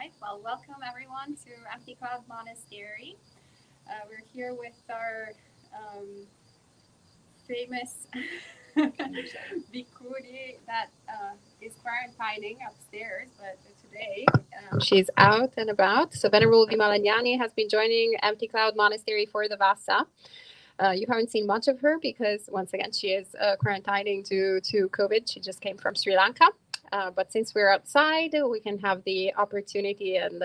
right. Well, welcome everyone to Empty Cloud Monastery. We're here with our famous Bhikkhuni that is quarantining upstairs, but today she's out and about. So Venerable Vimalanyani has been joining Empty Cloud Monastery for the Vasa. You haven't seen much of her because, once again, she is quarantining due to COVID. She just came from Sri Lanka. But since we're outside, we can have the opportunity and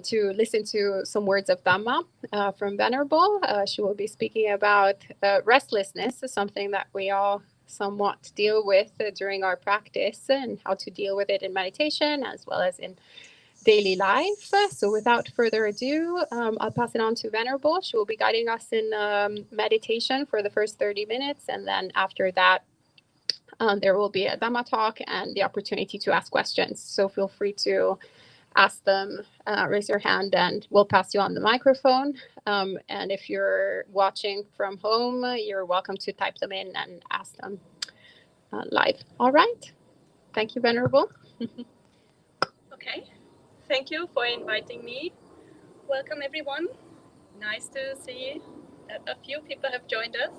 to listen to some words of Dhamma from Venerable. She will be speaking about restlessness, something that we all somewhat deal with during our practice, and how to deal with it in meditation as well as in daily life. So without further ado, I'll pass it on to Venerable. She will be guiding us in meditation for the first 30 minutes. And then after that, there will be a Dhamma talk and the opportunity to ask questions. So feel free to ask them, raise your hand, and we'll pass you on the microphone. And if you're watching from home, you're welcome to type them in and ask them live. All right. Thank you, Venerable. Okay. Thank you for inviting me. Welcome, everyone. Nice to see that a few people have joined us.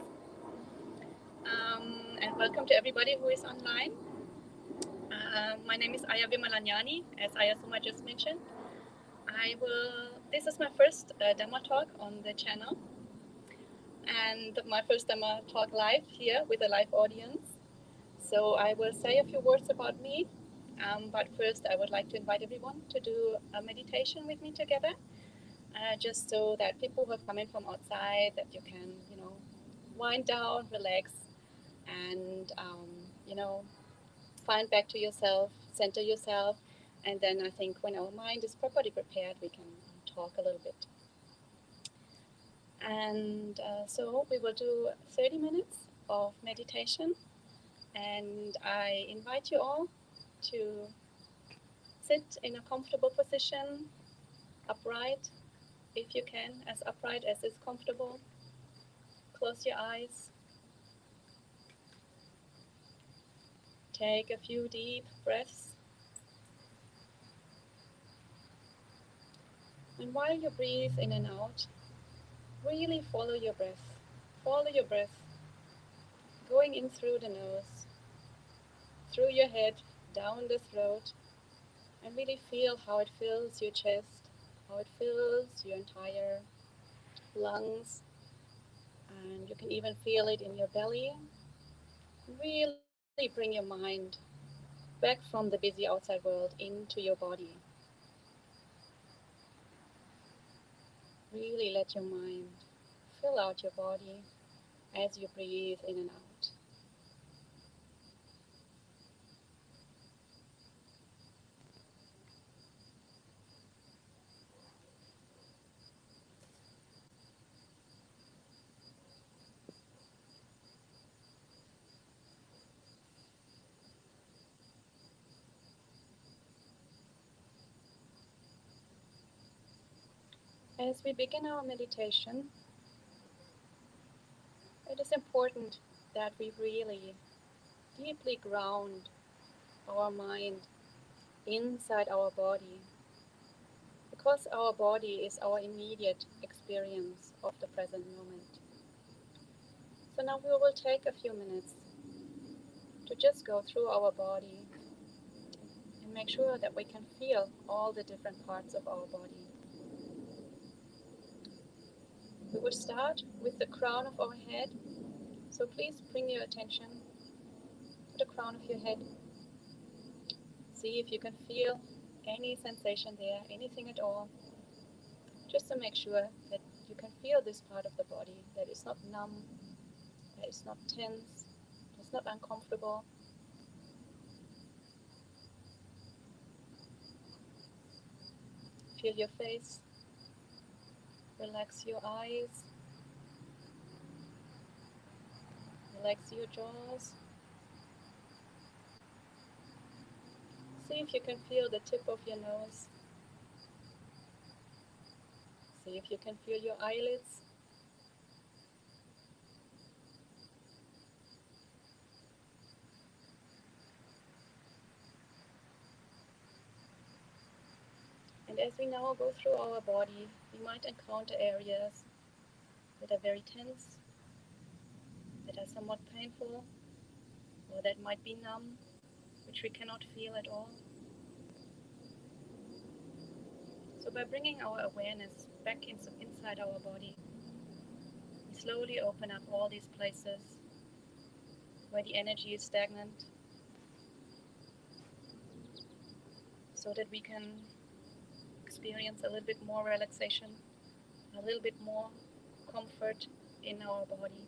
And welcome to everybody who is online. My name is Aya Vimalanyani, as Aya Suma just mentioned. This is my first Dhamma talk on the channel, and my first Dhamma talk live here with a live audience. So I will say a few words about me, but first I would like to invite everyone to do a meditation with me together. Just so that people who have come in from outside, that you can, wind down, relax, and, find back to yourself, center yourself. And then I think when our mind is properly prepared, we can talk a little bit. And so we will do 30 minutes of meditation. And I invite you all to sit in a comfortable position, upright, if you can, as upright as is comfortable. Close your eyes. Take a few deep breaths. And while you breathe in and out, really follow your breath. Follow your breath, going in through the nose, through your head, down the throat, and really feel how it fills your chest, how it fills your entire lungs, and you can even feel it in your belly. Really bring your mind back from the busy outside world into your body. Really let your mind fill out your body as you breathe in and out. As we begin our meditation, it is important that we really deeply ground our mind inside our body, because our body is our immediate experience of the present moment. So now we will take a few minutes to just go through our body and make sure that we can feel all the different parts of our body. We will start with the crown of our head, so please bring your attention to the crown of your head. See if you can feel any sensation there, anything at all, just to make sure that you can feel this part of the body, that is not numb, that is not tense, it's not uncomfortable. Feel your face, relax your eyes, relax your jaws. See if you can feel the tip of your nose. See if you can feel your eyelids. And as we now go through our body, we might encounter areas that are very tense, that are somewhat painful, or that might be numb, which we cannot feel at all. So by bringing our awareness back inside our body, we slowly open up all these places where the energy is stagnant, so that we can experience a little bit more relaxation, a little bit more comfort in our body.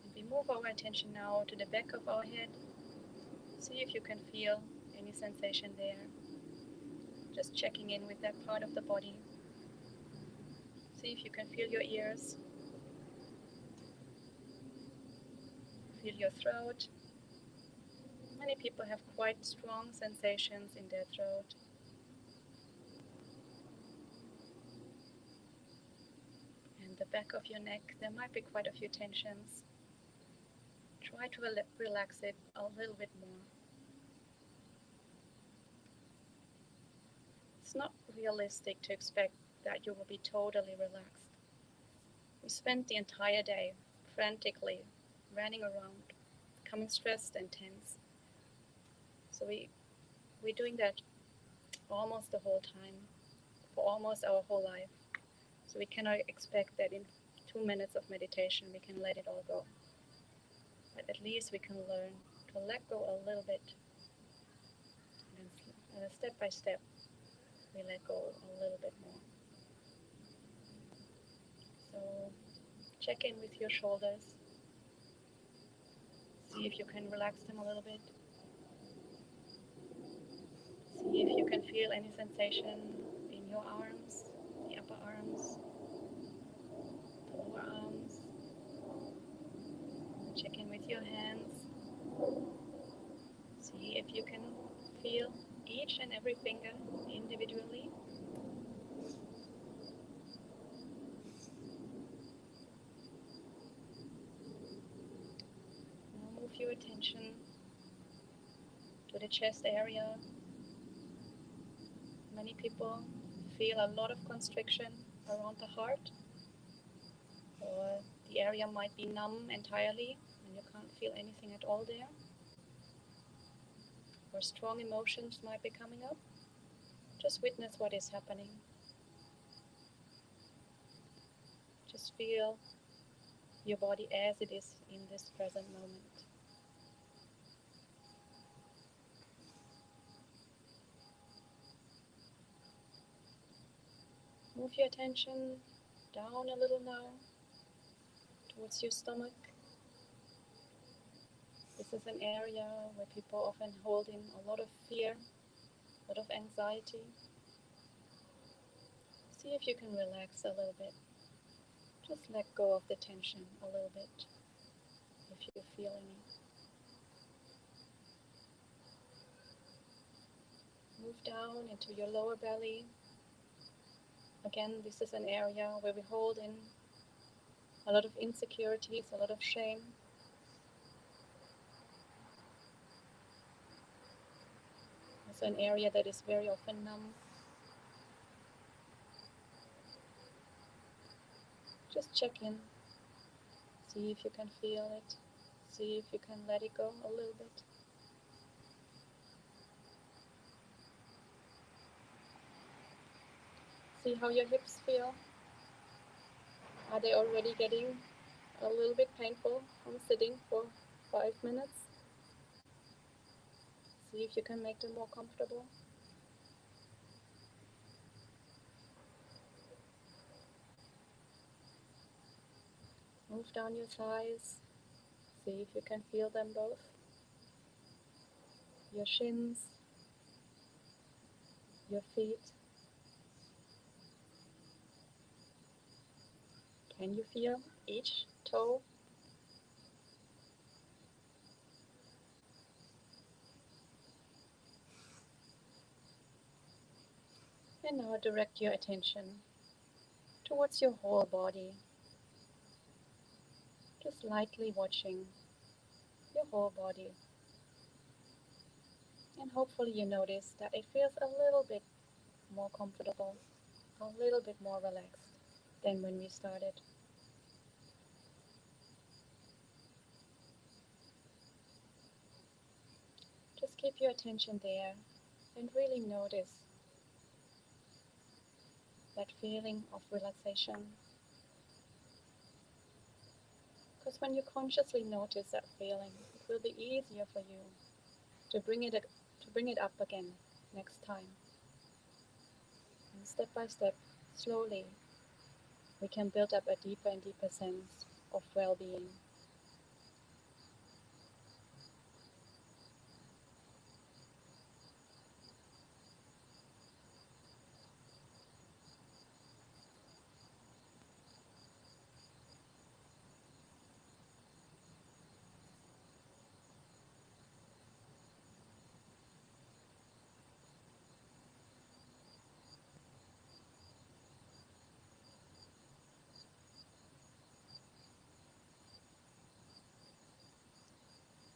And we move our attention now to the back of our head. See if you can feel any sensation there. Just checking in with that part of the body. See if you can feel your ears. Feel your throat. Many people have quite strong sensations in their throat. And the back of your neck, there might be quite a few tensions. Try to relax it a little bit more. It's not realistic to expect that you will be totally relaxed. We spent the entire day frantically running around, becoming stressed and tense. So we're doing that almost the whole time, for almost our whole life. So we cannot expect that in 2 minutes of meditation we can let it all go. But at least we can learn to let go a little bit. And step by step, we let go a little bit more. So check in with your shoulders. See if you can relax them a little bit. See if you can feel any sensation in your arms, the upper arms, the lower arms. Check in with your hands. See if you can feel each and every finger individually. Now move your attention to the chest area. Many people feel a lot of constriction around the heart, or the area might be numb entirely and you can't feel anything at all there, or strong emotions might be coming up. Just witness what is happening. Just feel your body as it is in this present moment. Move your attention down a little now towards your stomach. This is an area where people often hold in a lot of fear, a lot of anxiety. See if you can relax a little bit. Just let go of the tension a little bit, if you feel any. Move down into your lower belly. Again, this is an area where we hold in a lot of insecurities, a lot of shame. It's an area that is very often numb. Just check in. See if you can feel it. See if you can let it go a little bit. See how your hips feel. Are they already getting a little bit painful from sitting for 5 minutes? See if you can make them more comfortable. Move down your thighs. See if you can feel them both. Your shins, your feet. Can you feel each toe? And now direct your attention towards your whole body. Just lightly watching your whole body. And hopefully you notice that it feels a little bit more comfortable, a little bit more relaxed than when we started. Just keep your attention there and really notice that feeling of relaxation. Because when you consciously notice that feeling, it will be easier for you to bring it up again next time. And step by step, slowly, we can build up a deeper and deeper sense of well-being.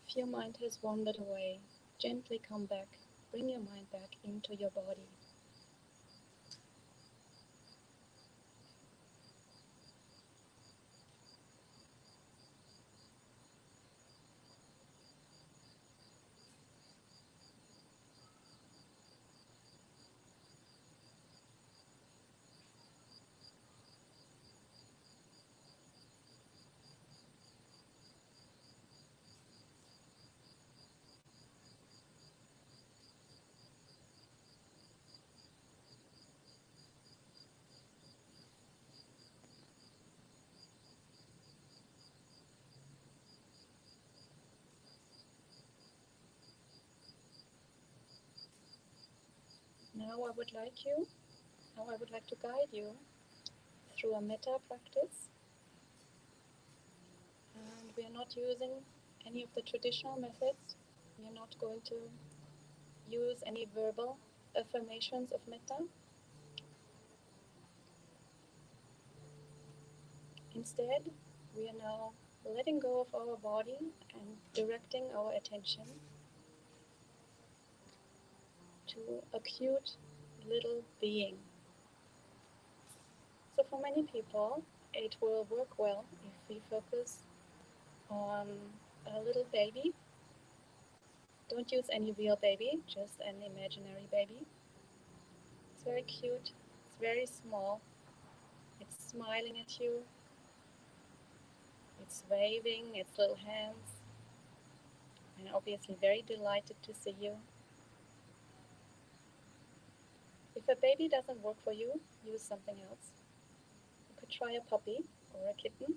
If your mind has wandered away, gently come back. Bring your mind back into your body. Now I would like to guide you through a metta practice. And we are not using any of the traditional methods. We are not going to use any verbal affirmations of metta. Instead, we are now letting go of our body and directing our attention to a cute little being. So for many people, it will work well if we focus on a little baby. Don't use any real baby, just an imaginary baby. It's very cute, it's very small, it's smiling at you, it's waving its little hands, and obviously very delighted to see you. If a baby doesn't work for you, use something else. You could try a puppy or a kitten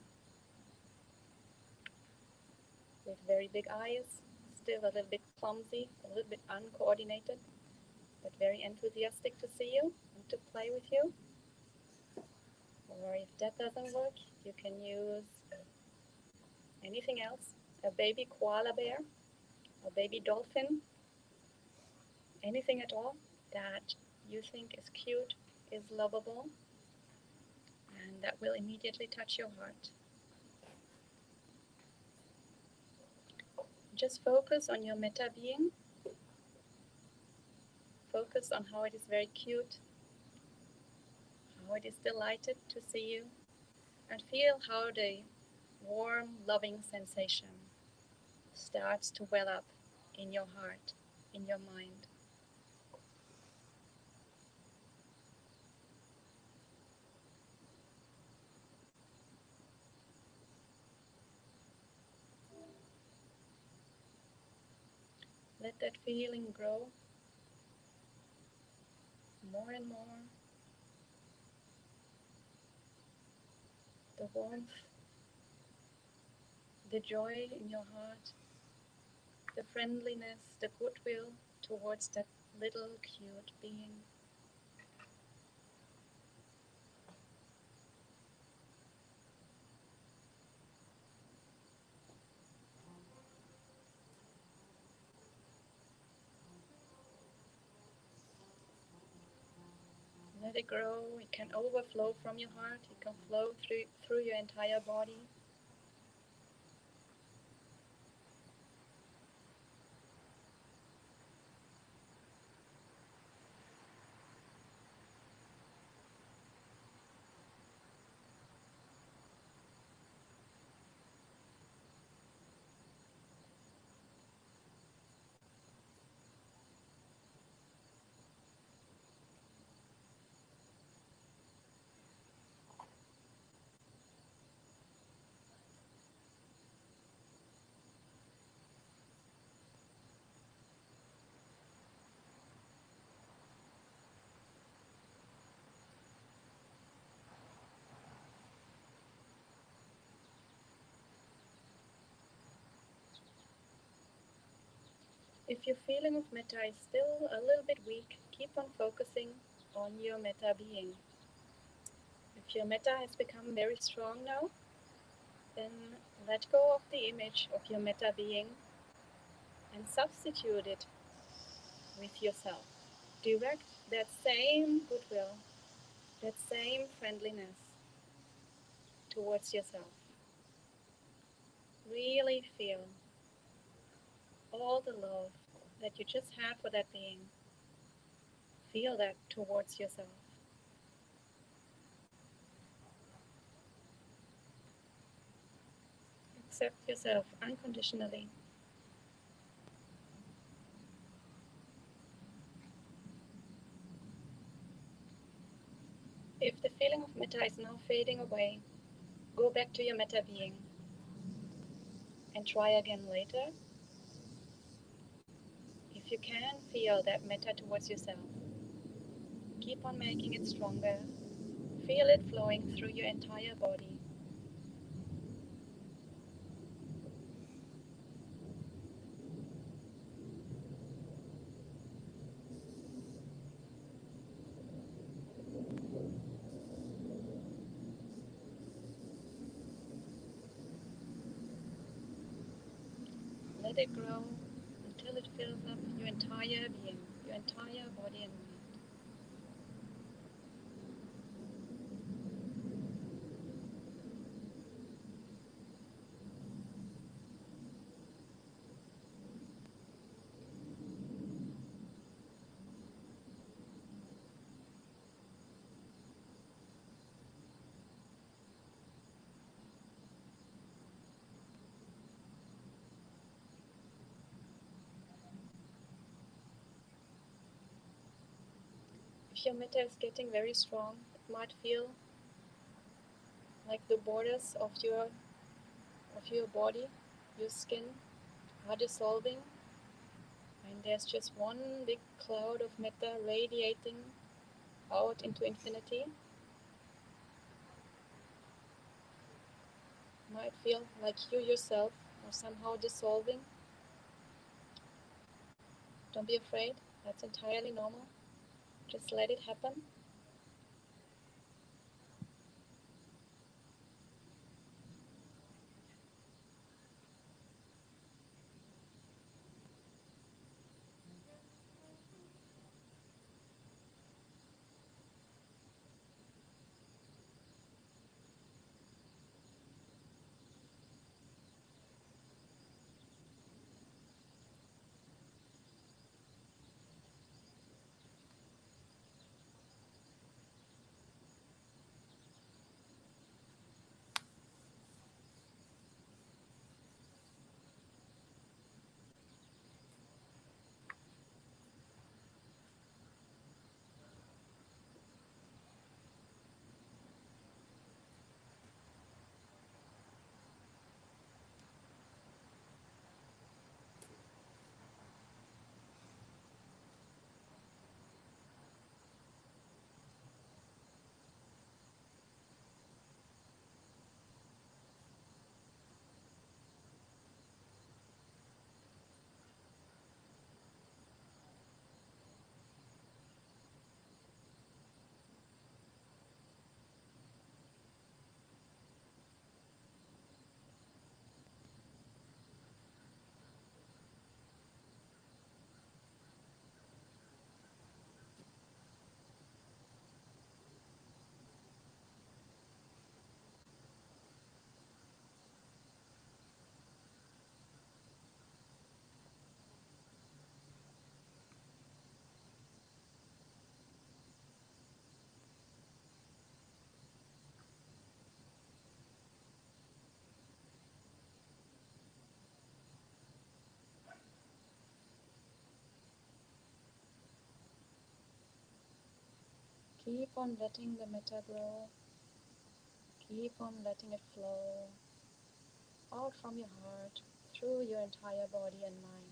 with very big eyes, still a little bit clumsy, a little bit uncoordinated, but very enthusiastic to see you and to play with you. Or if that doesn't work, you can use anything else, a baby koala bear, a baby dolphin, anything at all that you think is cute, is lovable, and that will immediately touch your heart. Just focus on your metta being. Focus on how it is very cute, how it is delighted to see you, and feel how the warm, loving sensation starts to well up in your heart, in your mind. Let that feeling grow more and more. The warmth, the joy in your heart, the friendliness, the goodwill towards that little cute being. Let it grow. It can overflow from your heart. It can flow through your entire body. If your feeling of metta is still a little bit weak, keep on focusing on your metta being. If your metta has become very strong now, then let go of the image of your metta being and substitute it with yourself. Direct that same goodwill, that same friendliness towards yourself. Really feel all the love that you just had for that being. Feel that towards yourself. Accept yourself unconditionally. If the feeling of metta is now fading away, go back to your metta being and try again later. If you can feel that metta towards yourself, keep on making it stronger. Feel it flowing through your entire body. Let it grow until it fills up your entire being, your entire body and mind. If your metta is getting very strong, it might feel like the borders of your body, your skin, are dissolving, and there's just one big cloud of metta radiating out into infinity. You might feel like you yourself are somehow dissolving. Don't be afraid, that's entirely normal. Just let it happen. Keep on letting the metta grow. Keep on letting it flow out from your heart, through your entire body and mind.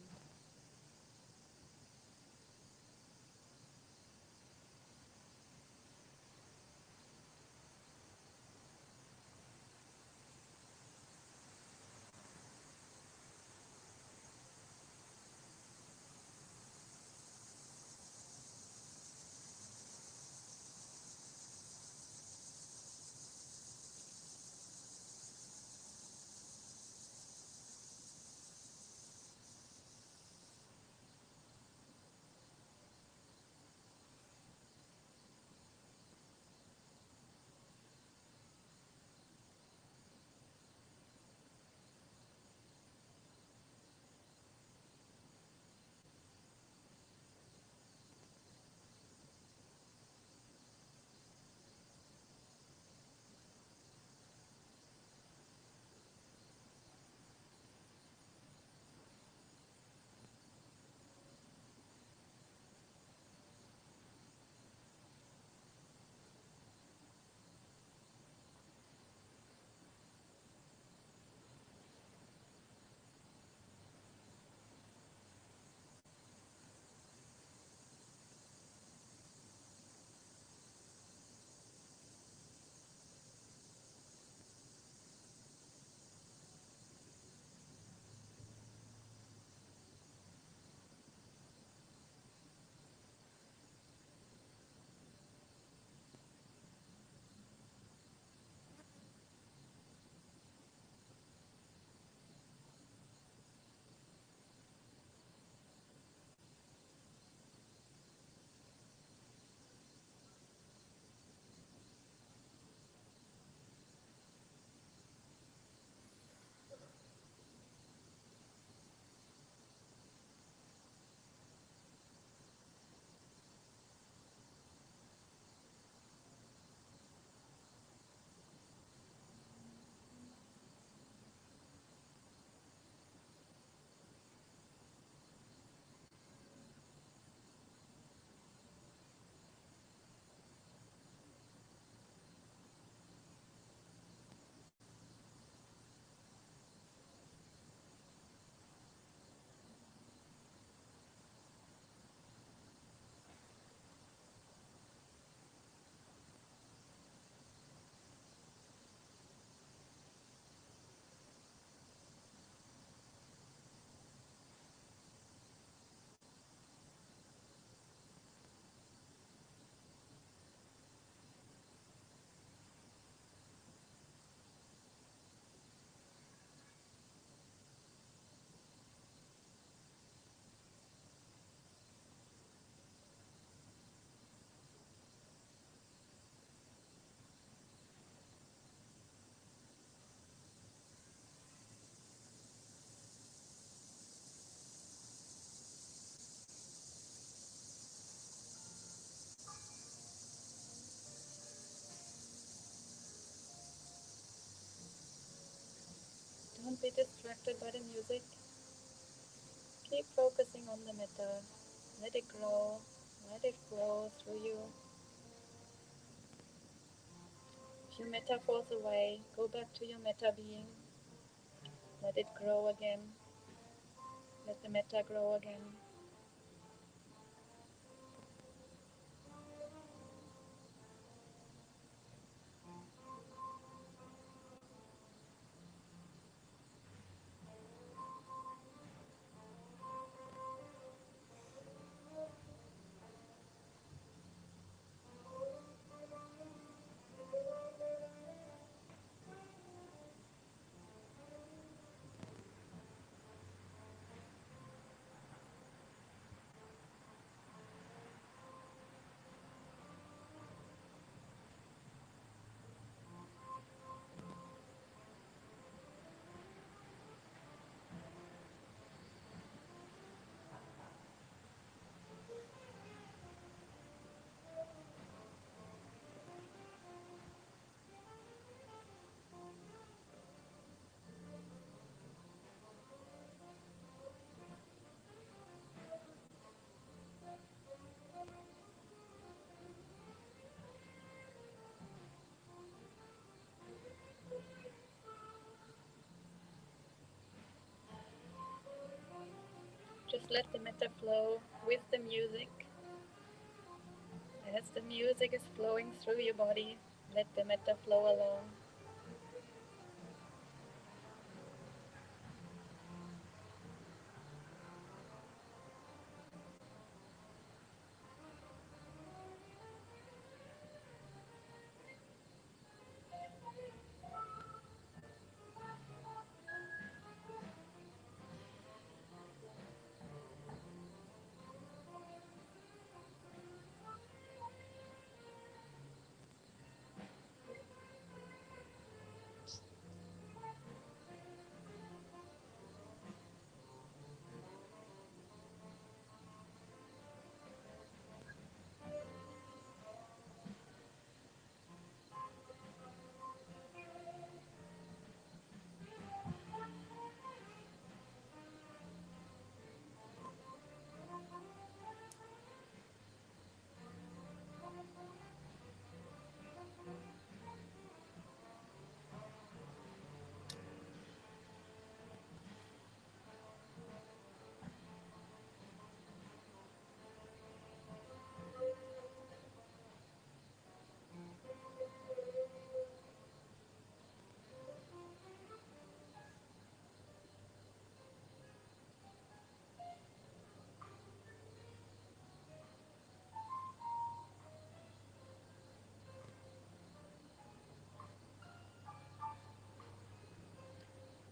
distracted by the music, keep focusing on the metta. Let it grow, let it flow through you. If your metta falls away, go back to your metta being. Let it grow again. Let the metta grow again. Just let the metta flow with the music. As the music is flowing through your body, let the metta flow along.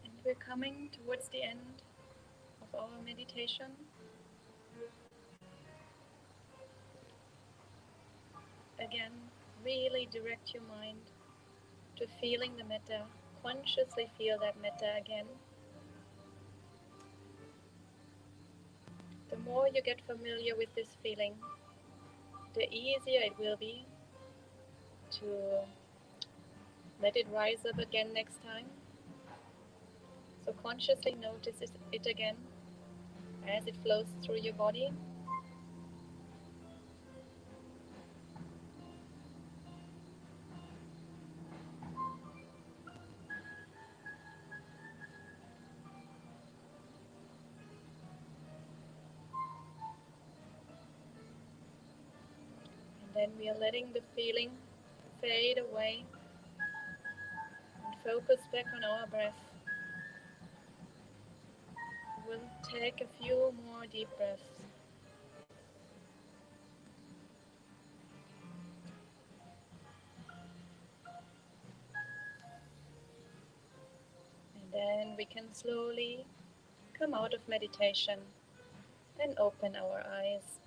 And we're coming towards the end of our meditation. Again, really direct your mind to feeling the metta. Consciously feel that metta again. The more you get familiar with this feeling, the easier it will be to let it rise up again next time. So consciously notice it again as it flows through your body. And then we are letting the feeling fade away and focus back on our breath. We'll take a few more deep breaths. And then we can slowly come out of meditation and open our eyes.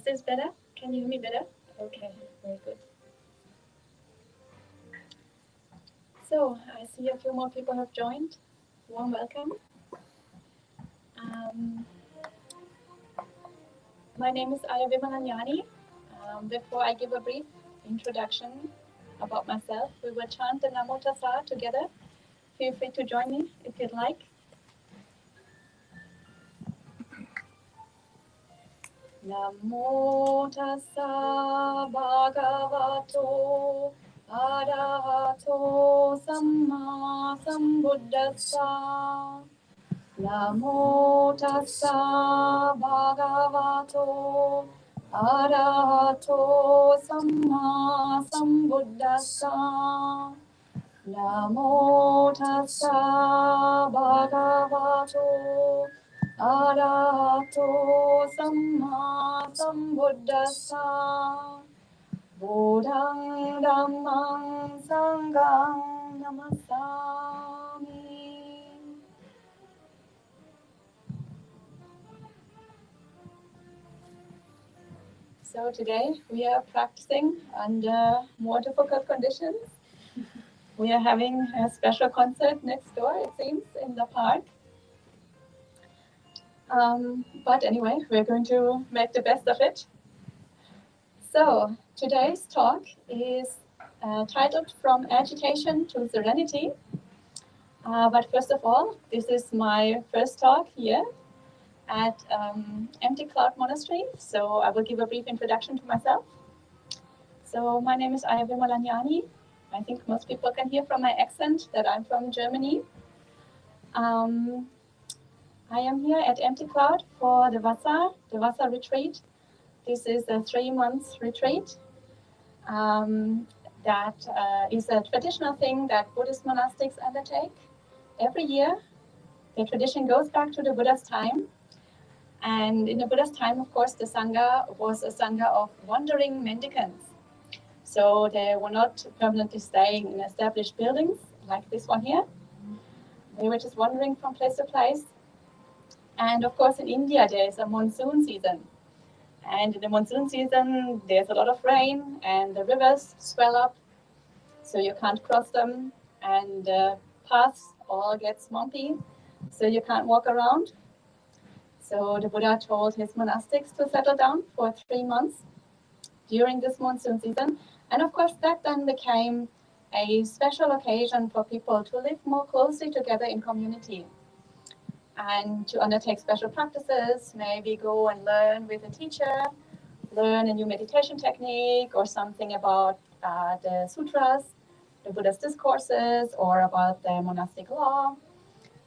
this better? Can you hear me better? Okay, very good. So, I see a few more people have joined. Warm welcome. My name is Aya Vimalanyani. Before I give a brief introduction about myself, we will chant the Namo Tassa together. Feel free to join me if you'd like. Namo Tassa Bhagavato Arahato Samma Sambuddhassa. Namo Tassa Bhagavato Arahato Samma Sambuddhassa. Namo Tassa Bhagavato Arahato Samma Sambuddhassa. Buddhang Dhammang Sanghang Namasami. So today we are practicing under more difficult conditions. We are having a special concert next door, it seems, in the park. But anyway, we're going to make the best of it. So today's talk is titled From Agitation to Serenity. But first of all, this is my first talk here at Empty Cloud Monastery. So I will give a brief introduction to myself. So my name is Aya Vimalanyani. I think most people can hear from my accent that I'm from Germany. I am here at Empty Cloud for the Vassa retreat. This is a 3-month retreat. That is a traditional thing that Buddhist monastics undertake every year. The tradition goes back to the Buddha's time. And in the Buddha's time, of course, the Sangha was a Sangha of wandering mendicants. So they were not permanently staying in established buildings like this one here. They were just wandering from place to place. And of course, in India, there is a monsoon season. And in the monsoon season, there's a lot of rain and the rivers swell up. So you can't cross them. And the paths all get swampy. So you can't walk around. So the Buddha told his monastics to settle down for 3 months during this monsoon season. And of course, that then became a special occasion for people to live more closely together in community and to undertake special practices, maybe go and learn with a teacher, learn a new meditation technique or something about the sutras, the Buddha's discourses, or about the monastic law.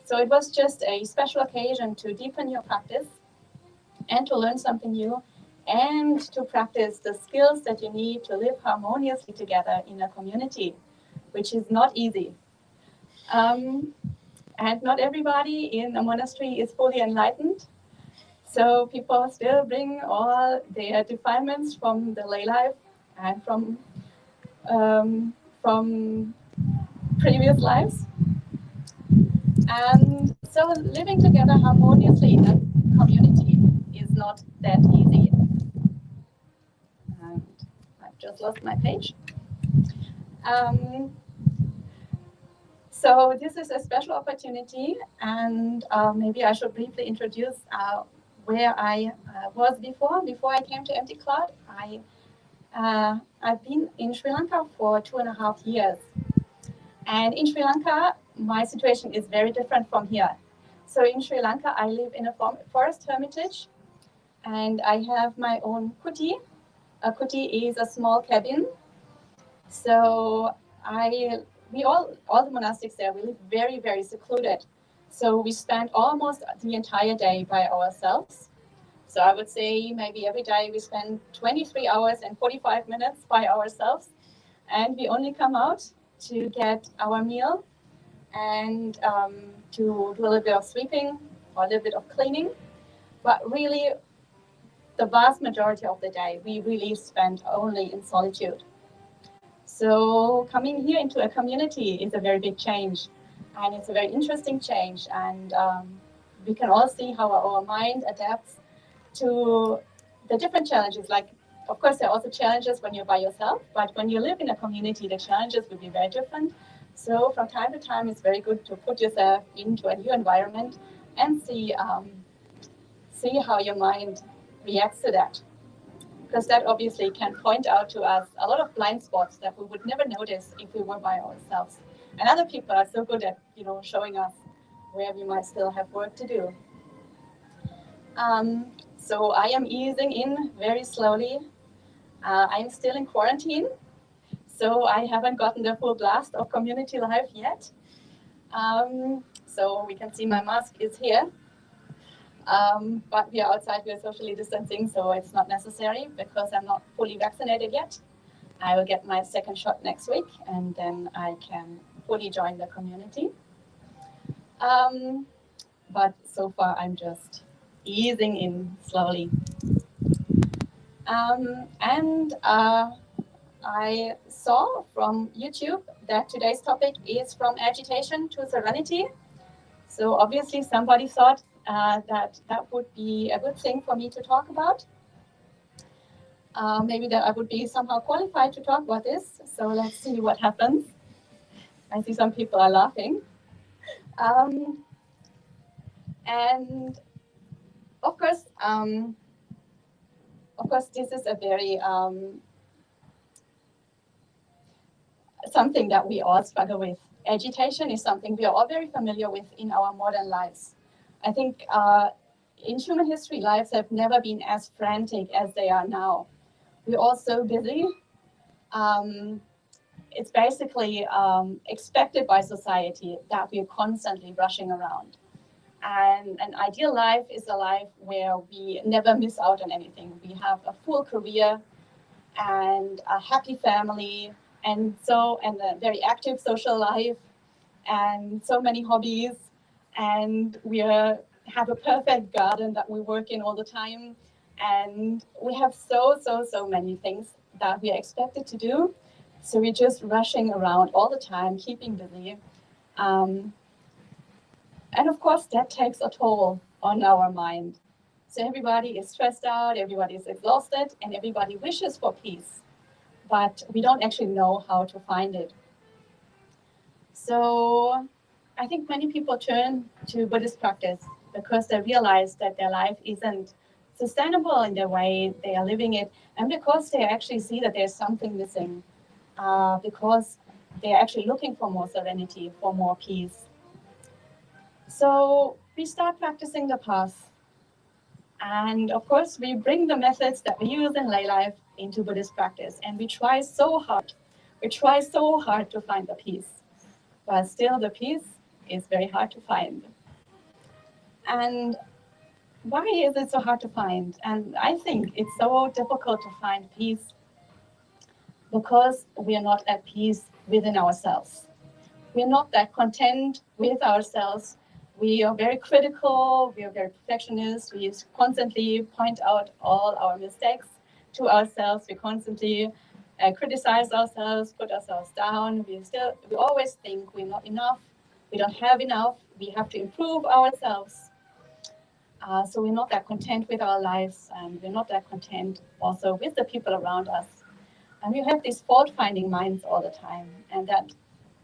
So it was just a special occasion to deepen your practice and to learn something new and to practice the skills that you need to live harmoniously together in a community, which is not easy. And not everybody in a monastery is fully enlightened. So people still bring all their defilements from the lay life and from previous lives. And so living together harmoniously in a community is not that easy. And I've just lost my page. So this is a special opportunity, and maybe I should briefly introduce where I was before. Before I came to Empty Cloud, I've been in Sri Lanka for 2.5 years. And in Sri Lanka, my situation is very different from here. So in Sri Lanka, I live in a forest hermitage, and I have my own kuti. A kuti is a small cabin. So we all the monastics there, we live very, very secluded. So we spend almost the entire day by ourselves. So I would say maybe every day we spend 23 hours and 45 minutes by ourselves. And we only come out to get our meal and to do a little bit of sweeping or a little bit of cleaning. But really, the vast majority of the day, we really spend only in solitude. So coming here into a community is a very big change, and it's a very interesting change. And we can all see how our mind adapts to the different challenges, like, of course, there are also challenges when you're by yourself, but when you live in a community, the challenges will be very different. So from time to time, it's very good to put yourself into a new environment and see how your mind reacts to that. Because that obviously can point out to us a lot of blind spots that we would never notice if we were by ourselves. And other people are so good at, showing us where we might still have work to do. So I am easing in very slowly. I'm still in quarantine, so I haven't gotten the full blast of community life yet. So we can see my mask is here. But we are outside, we are socially distancing, so it's not necessary because I'm not fully vaccinated yet. I will get my second shot next week, and then I can fully join the community. But so far, I'm just easing in slowly. And I saw from YouTube that today's topic is from agitation to serenity. So obviously somebody thought that would be a good thing for me to talk about. Maybe that I would be somehow qualified to talk about this. So let's see what happens. I see some people are laughing. And of course, this is a very something that we all struggle with. Agitation is something we are all very familiar with in our modern lives. I think in human history, lives have never been as frantic as they are now. We're all so busy. It's basically expected by society that we're constantly rushing around. And an ideal life is a life where we never miss out on anything. We have a full career and a happy family, and a very active social life, and so many hobbies, and we have a perfect garden that we work in all the time, and we have so many things that we are expected to do. So we're just rushing around all the time, keeping busy. And of course, that takes a toll on our mind. So everybody is stressed out, everybody is exhausted, and everybody wishes for peace, but we don't actually know how to find it. So I think many people turn to Buddhist practice because they realize that their life isn't sustainable in the way they are living it, and because they actually see that there's something missing, because they're actually looking for more serenity, for more peace. So we start practicing the path. And of course, we bring the methods that we use in lay life into Buddhist practice. And we try so hard. We try so hard to find the peace. But still, the peace is very hard to find. And why is it so hard to find? And I think it's so difficult to find peace because we are not at peace within ourselves. We are not that content with ourselves. We are very critical, we are very perfectionist, we constantly point out all our mistakes to ourselves, we constantly criticize ourselves, put ourselves down, we always think we're not enough, we don't have enough, we have to improve ourselves. So we're not that content with our lives, and we're not that content also with the people around us. And we have these fault-finding minds all the time, and that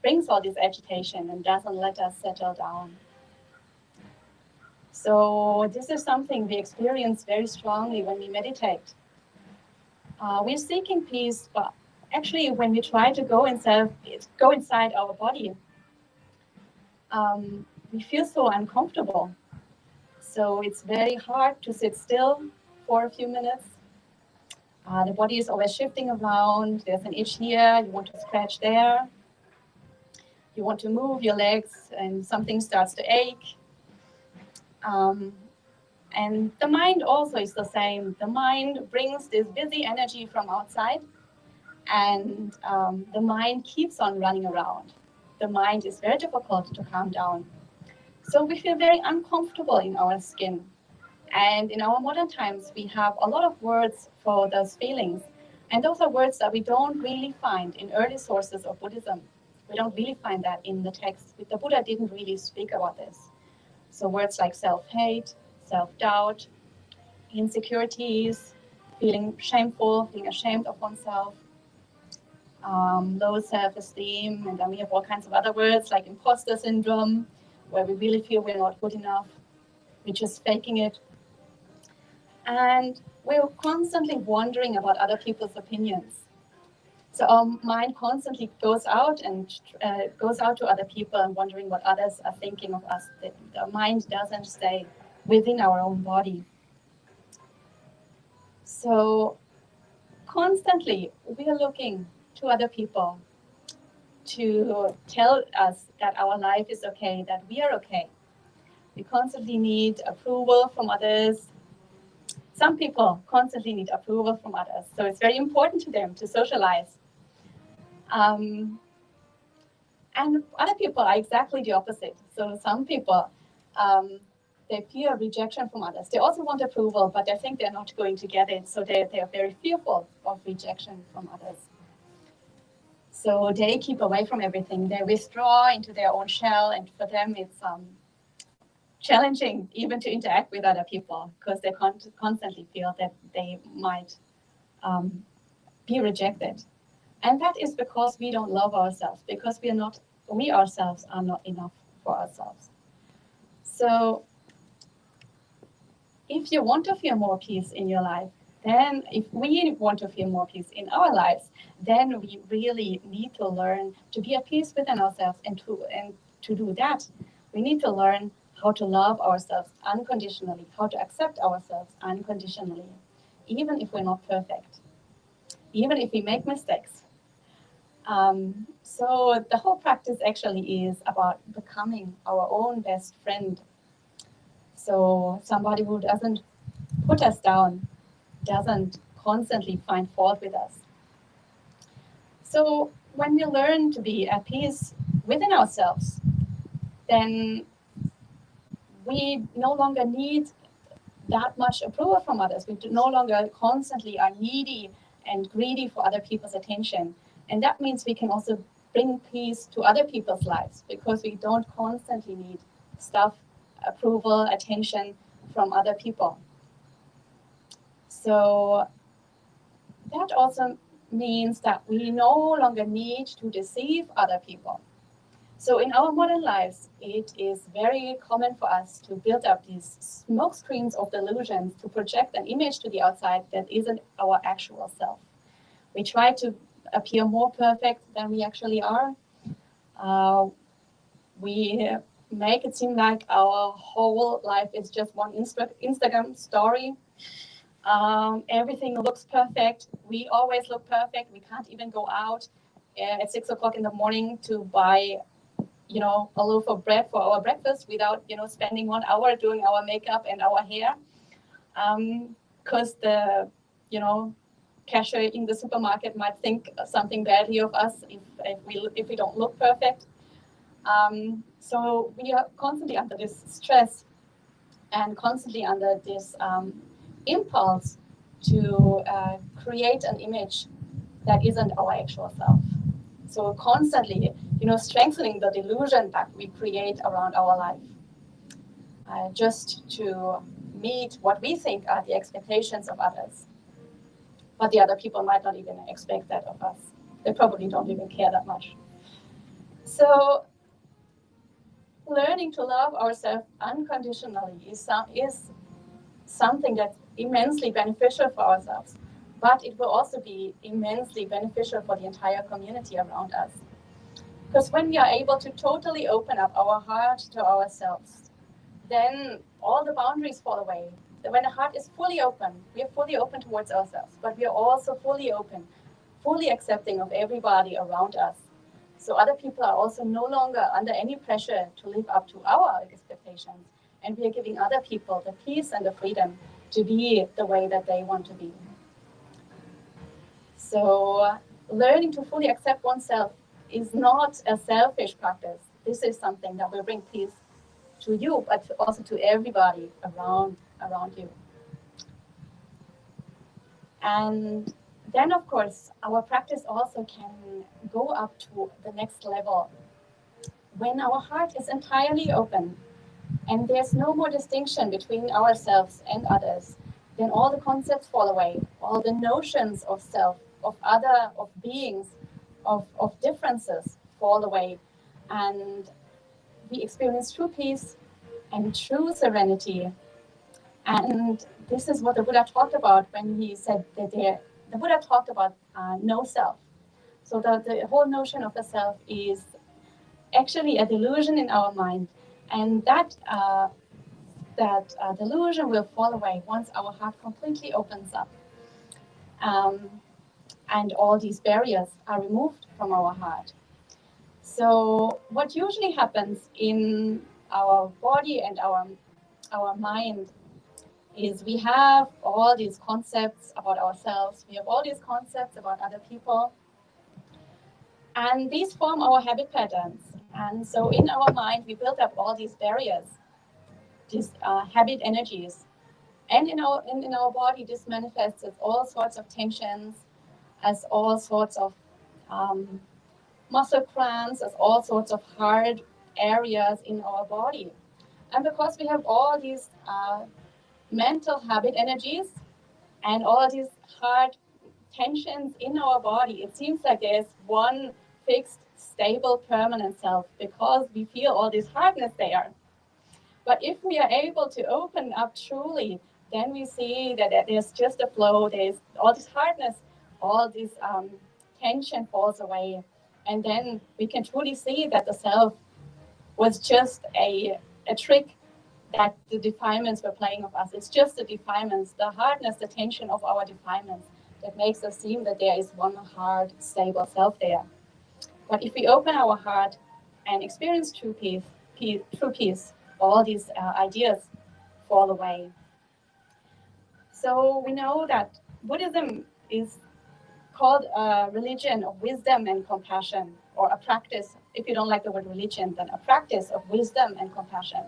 brings all this agitation and doesn't let us settle down. So this is something we experience very strongly when we meditate. We're seeking peace, but actually when we try to go inside our body, we feel so uncomfortable. So it's very hard to sit still for a few minutes. The body is always shifting around. There's an itch here, you want to scratch there. You want to move your legs and something starts to ache. And the mind also is the same. The mind brings this busy energy from outside, and the mind keeps on running around. The mind is very difficult to calm down. So we feel very uncomfortable in our skin. And in our modern times, we have a lot of words for those feelings. And those are words that we don't really find in early sources of Buddhism. We don't really find that in the text. The Buddha didn't really speak about this. So words like self-hate, self-doubt, insecurities, feeling shameful, feeling ashamed of oneself, low self-esteem, and then we have all kinds of other words like imposter syndrome, where we really feel we're not good enough, we're just faking it. And we're constantly wondering about other people's opinions. So our mind constantly goes out to other people and wondering what others are thinking of us. The mind doesn't stay within our own body. So constantly we are looking to other people to tell us that our life is okay, that we are okay. We constantly need approval from others. Some people constantly need approval from others, so it's very important to them to socialize. And other people are exactly the opposite. So some people, they fear rejection from others. They also want approval, but they think they're not going to get it, so they are very fearful of rejection from others. So they keep away from everything. They withdraw into their own shell, and for them it's challenging even to interact with other people because they constantly feel that they might be rejected. And that is because we don't love ourselves, because we ourselves are not enough for ourselves. So if you want to feel more peace in your life, then if we want to feel more peace in our lives, then we really need to learn to be at peace within ourselves. And to do that, we need to learn how to love ourselves unconditionally, how to accept ourselves unconditionally, even if we're not perfect, even if we make mistakes. So the whole practice actually is about becoming our own best friend. So somebody who doesn't put us down, doesn't constantly find fault with us. So when we learn to be at peace within ourselves, then we no longer need that much approval from others. We no longer constantly are needy and greedy for other people's attention. And that means we can also bring peace to other people's lives because we don't constantly need stuff, approval, attention from other people. So that also means that we no longer need to deceive other people. So in our modern lives, it is very common for us to build up these smoke screens of delusions to project an image to the outside that isn't our actual self. We try to appear more perfect than we actually are. We make it seem like our whole life is just one Instagram story. Everything looks perfect. We always look perfect. We can't even go out at 6 o'clock in the morning to buy, a loaf of bread for our breakfast without, spending 1 hour doing our makeup and our hair. Because the, cashier in the supermarket might think something badly of us if we don't look perfect. So we are constantly under this stress and constantly under this impulse to create an image that isn't our actual self. So constantly, strengthening the delusion that we create around our life, just to meet what we think are the expectations of others. But the other people might not even expect that of us. They probably don't even care that much. So learning to love ourselves unconditionally is something that's immensely beneficial for ourselves, but it will also be immensely beneficial for the entire community around us. Because when we are able to totally open up our heart to ourselves, then all the boundaries fall away. When the heart is fully open, we are fully open towards ourselves, but we are also fully open, fully accepting of everybody around us. So other people are also no longer under any pressure to live up to our expectations. And we are giving other people the peace and the freedom to be the way that they want to be. So learning to fully accept oneself is not a selfish practice. This is something that will bring peace to you, but also to everybody around you. And then, of course, our practice also can go up to the next level when our heart is entirely open and there's no more distinction between ourselves and others. then all the concepts fall away, all the notions of self, of other, of beings, of differences fall away. And we experience true peace and true serenity. And this is what the Buddha talked about when he said that the Buddha talked about no self. So the whole notion of the self is actually a delusion in our mind. And that delusion will fall away once our heart completely opens up. Um, and all these barriers are removed from our heart. So what usually happens in our body and our mind is we have all these concepts about ourselves, we have all these concepts about other people, and these form our habit patterns. And so in our mind, we build up all these barriers, these habit energies. And in our body, this manifests as all sorts of tensions, as all sorts of muscle cramps, as all sorts of hard areas in our body. And because we have all these mental habit energies and all these hard tensions in our body, it seems like there's one fixed, stable, permanent self because we feel all this hardness there. But if we are able to open up truly, then we see that there's just a flow, there's all this hardness, all this tension falls away. And then we can truly see that the self was just a trick that the defilements were playing of us. It's just the defilements, the hardness, the tension of our defilements that makes us seem that there is one hard, stable self there. But if we open our heart and experience true peace, all these ideas fall away. So we know that Buddhism is called a religion of wisdom and compassion, or a practice, if you don't like the word religion, then a practice of wisdom and compassion.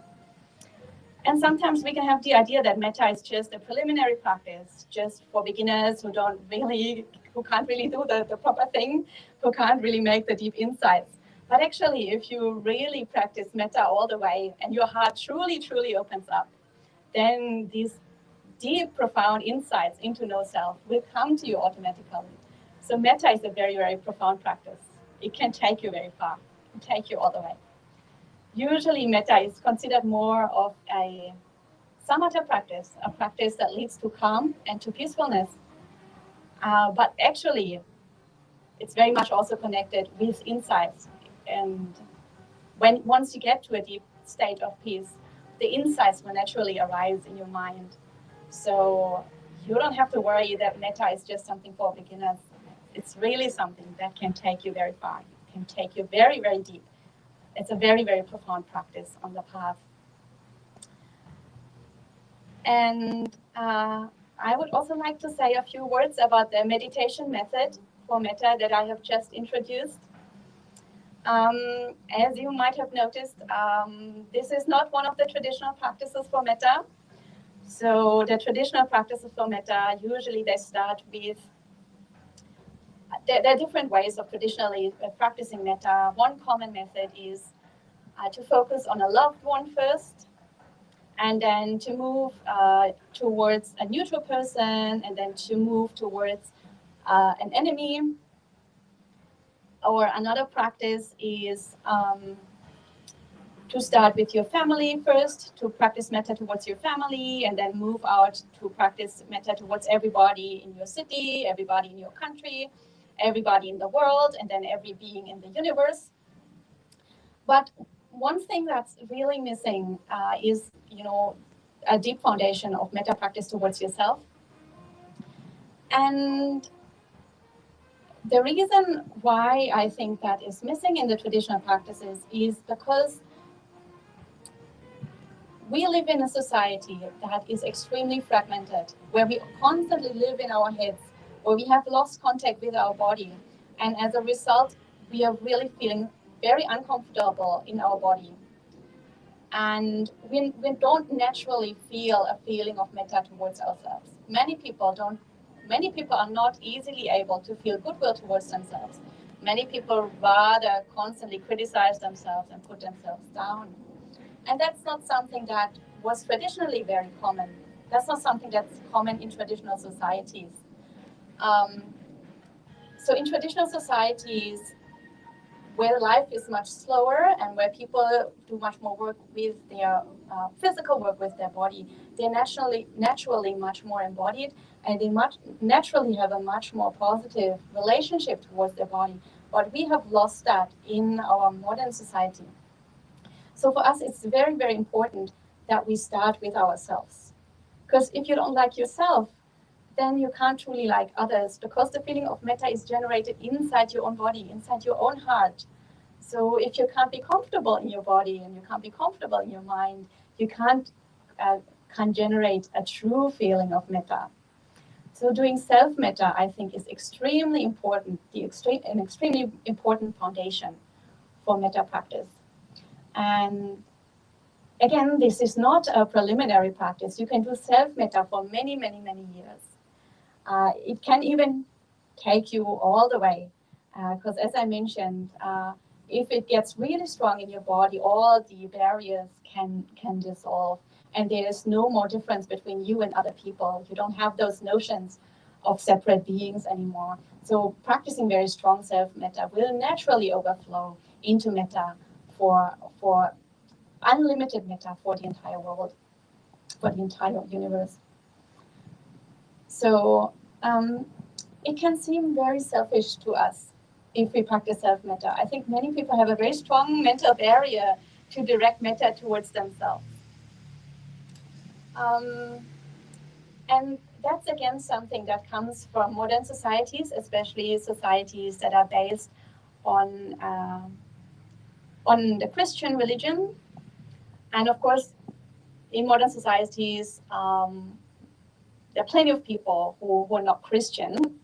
And sometimes we can have the idea that metta is just a preliminary practice, just for beginners who can't really do the proper thing, who can't really make the deep insights. But actually, if you really practice metta all the way and your heart truly, truly opens up, then these deep, profound insights into no self will come to you automatically. So metta is a very, very profound practice. It can take you very far, it can take you all the way. Usually metta is considered more of a samatha practice, a practice that leads to calm and to peacefulness. But actually, it's very much also connected with insights. And once you get to a deep state of peace, the insights will naturally arise in your mind. So you don't have to worry that metta is just something for beginners. It's really something that can take you very far. It can take you very, very deep. It's a very, very profound practice on the path. And I would also like to say a few words about the meditation method for metta that I have just introduced. As you might have noticed, this is not one of the traditional practices for metta. So the traditional practices for metta, usually they start with, there are different ways of traditionally practicing metta. One common method is to focus on a loved one first, and then to move towards a neutral person, and then to move towards an enemy. Or another practice is to start with your family first, to practice metta towards your family, and then move out to practice metta towards everybody in your city, everybody in your country, everybody in the world, and then every being in the universe. But one thing that's really missing is, a deep foundation of metta practice towards yourself. And the reason why I think that is missing in the traditional practices is because we live in a society that is extremely fragmented, where we constantly live in our heads, where we have lost contact with our body. And as a result, we are really feeling very uncomfortable in our body. And we don't naturally feel a feeling of metta towards ourselves. Many people are not easily able to feel goodwill towards themselves. Many people rather constantly criticize themselves and put themselves down. And that's not something that was traditionally very common. That's not something that's common in traditional societies. So in traditional societies, where life is much slower and where people do much more work with their physical work with their body, they're naturally much more embodied, and they naturally have a much more positive relationship towards their body. But we have lost that in our modern society. So for us, it's very, very important that we start with ourselves. Because if you don't like yourself, then you can't truly like others, because the feeling of metta is generated inside your own body, inside your own heart. So if you can't be comfortable in your body and you can't be comfortable in your mind, you can't generate a true feeling of metta. So doing self-metta, I think, is extremely important, an extremely important foundation for metta practice. And again, this is not a preliminary practice. You can do self-metta for many, many, many years. It can even take you all the way, because as I mentioned, if it gets really strong in your body, all the barriers can dissolve, and there is no more difference between you and other people. You don't have those notions of separate beings anymore. So practicing very strong self-metta will naturally overflow into metta for unlimited metta for the entire world, for the entire universe. So it can seem very selfish to us if we practice self-metta. I think many people have a very strong mental barrier to direct metta towards themselves. And that's again something that comes from modern societies, especially societies that are based on the Christian religion. And of course, in modern societies, there are plenty of people who are not Christian,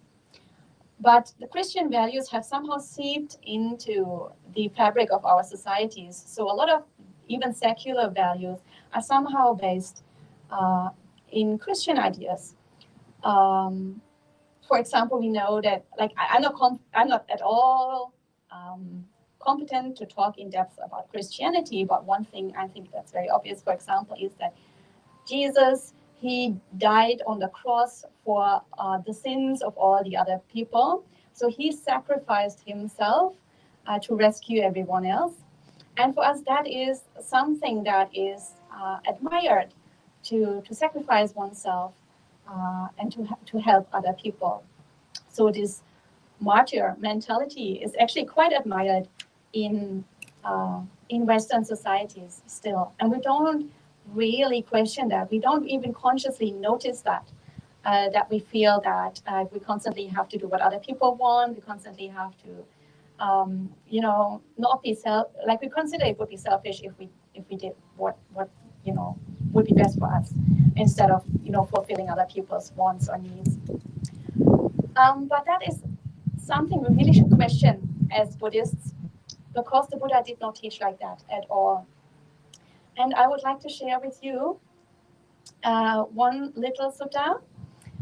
but the Christian values have somehow seeped into the fabric of our societies. So a lot of even secular values are somehow based in Christian ideas. For example, we know that, like, I'm not at all competent to talk in depth about Christianity, but one thing I think that's very obvious, for example, is that Jesus, he died on the cross for the sins of all the other people. So he sacrificed himself to rescue everyone else. And for us, that is something that is admired, to sacrifice oneself and to help other people. So this martyr mentality is actually quite admired in Western societies still. And we don't really question that. We don't even consciously notice that, that we feel that we constantly have to do what other people want. We constantly have to, not be like we consider it would be selfish if we did what would be best for us, instead of fulfilling other people's wants or needs. But that is something we really should question as Buddhists, because the Buddha did not teach like that at all. And I would like to share with you one little sutta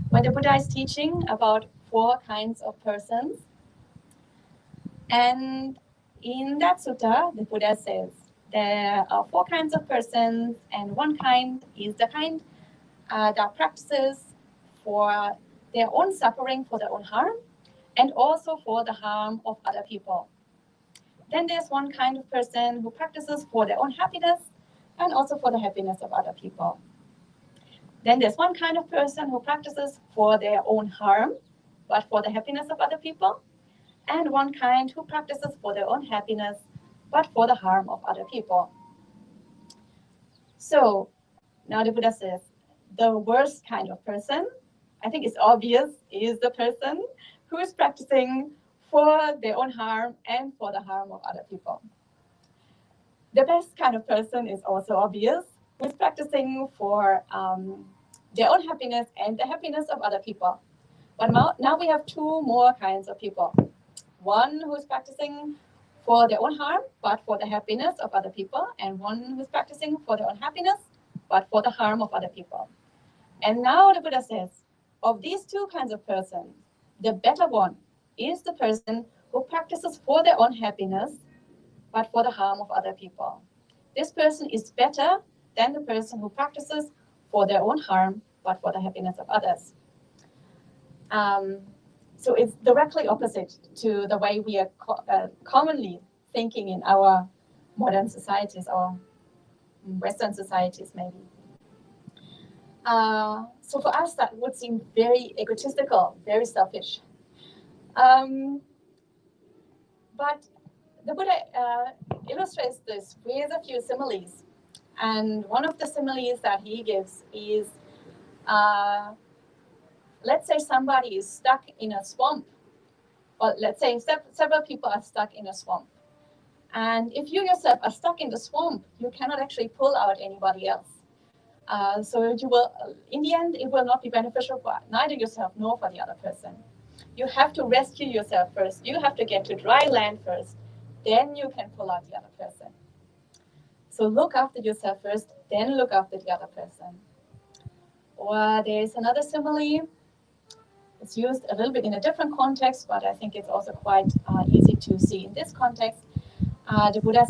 where the Buddha is teaching about 4 kinds of persons. And in that sutta, the Buddha says there are 4 kinds of persons, and one kind is the kind that practices for their own suffering, for their own harm, and also for the harm of other people. Then there's one kind of person who practices for their own happiness and also for the happiness of other people. Then there's one kind of person who practices for their own harm, but for the happiness of other people. And one kind who practices for their own happiness, but for the harm of other people. So now the Buddha says, the worst kind of person, I think it's obvious, is the person who is practicing for their own harm and for the harm of other people. The best kind of person is also obvious, who is practicing for their own happiness and the happiness of other people. But now we have 2 more kinds of people. One who is practicing for their own harm, but for the happiness of other people, and one who is practicing for their own happiness, but for the harm of other people. And now the Buddha says, of these 2 kinds of persons, the better one is the person who practices for their own happiness, but for the harm of other people. This person is better than the person who practices for their own harm, but for the happiness of others. So it's directly opposite to the way we are commonly thinking in our modern societies or Western societies, maybe. So for us, that would seem very egotistical, very selfish. But the Buddha illustrates this with a few similes. And one of the similes that he gives is, let's say somebody is stuck in a swamp, or let's say several people are stuck in a swamp. And if you yourself are stuck in the swamp, you cannot actually pull out anybody else. So you will, in the end, it will not be beneficial for neither yourself nor for the other person. You have to rescue yourself first. You have to get to dry land first. Then you can pull out the other person. So look after yourself first, then look after the other person. Or there is another simile. It's used a little bit in a different context, but I think it's also quite easy to see in this context. The Buddha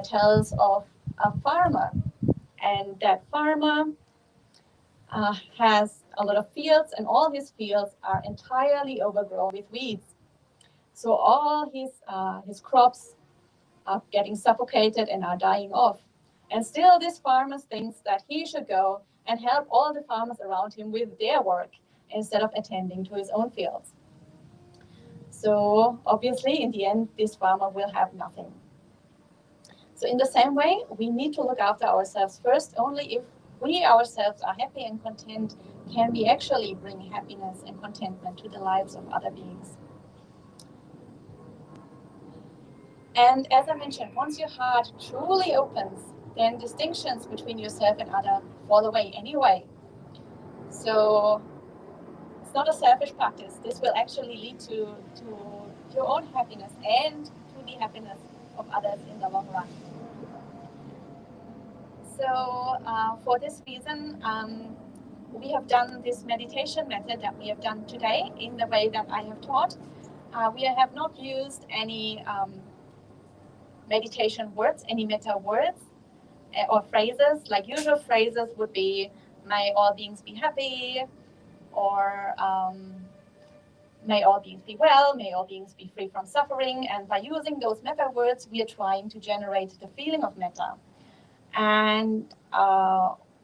tells of a farmer, and that farmer has a lot of fields, and all his fields are entirely overgrown with weeds. So all his crops are getting suffocated and are dying off. And still this farmer thinks that he should go and help all the farmers around him with their work instead of attending to his own fields. So obviously, in the end, this farmer will have nothing. So in the same way, we need to look after ourselves first. Only if we ourselves are happy and content can we actually bring happiness and contentment to the lives of other beings. And as I mentioned, once your heart truly opens, then distinctions between yourself and other fall away anyway. So it's not a selfish practice. This will actually lead to your own happiness and to the happiness of others in the long run. So for this reason, we have done this meditation method that we have done today in the way that I have taught. We have not used any meditation words, any metta words or phrases. Like usual phrases would be, may all beings be happy, or may all beings be well, may all beings be free from suffering. And by using those metta words, we are trying to generate the feeling of metta. And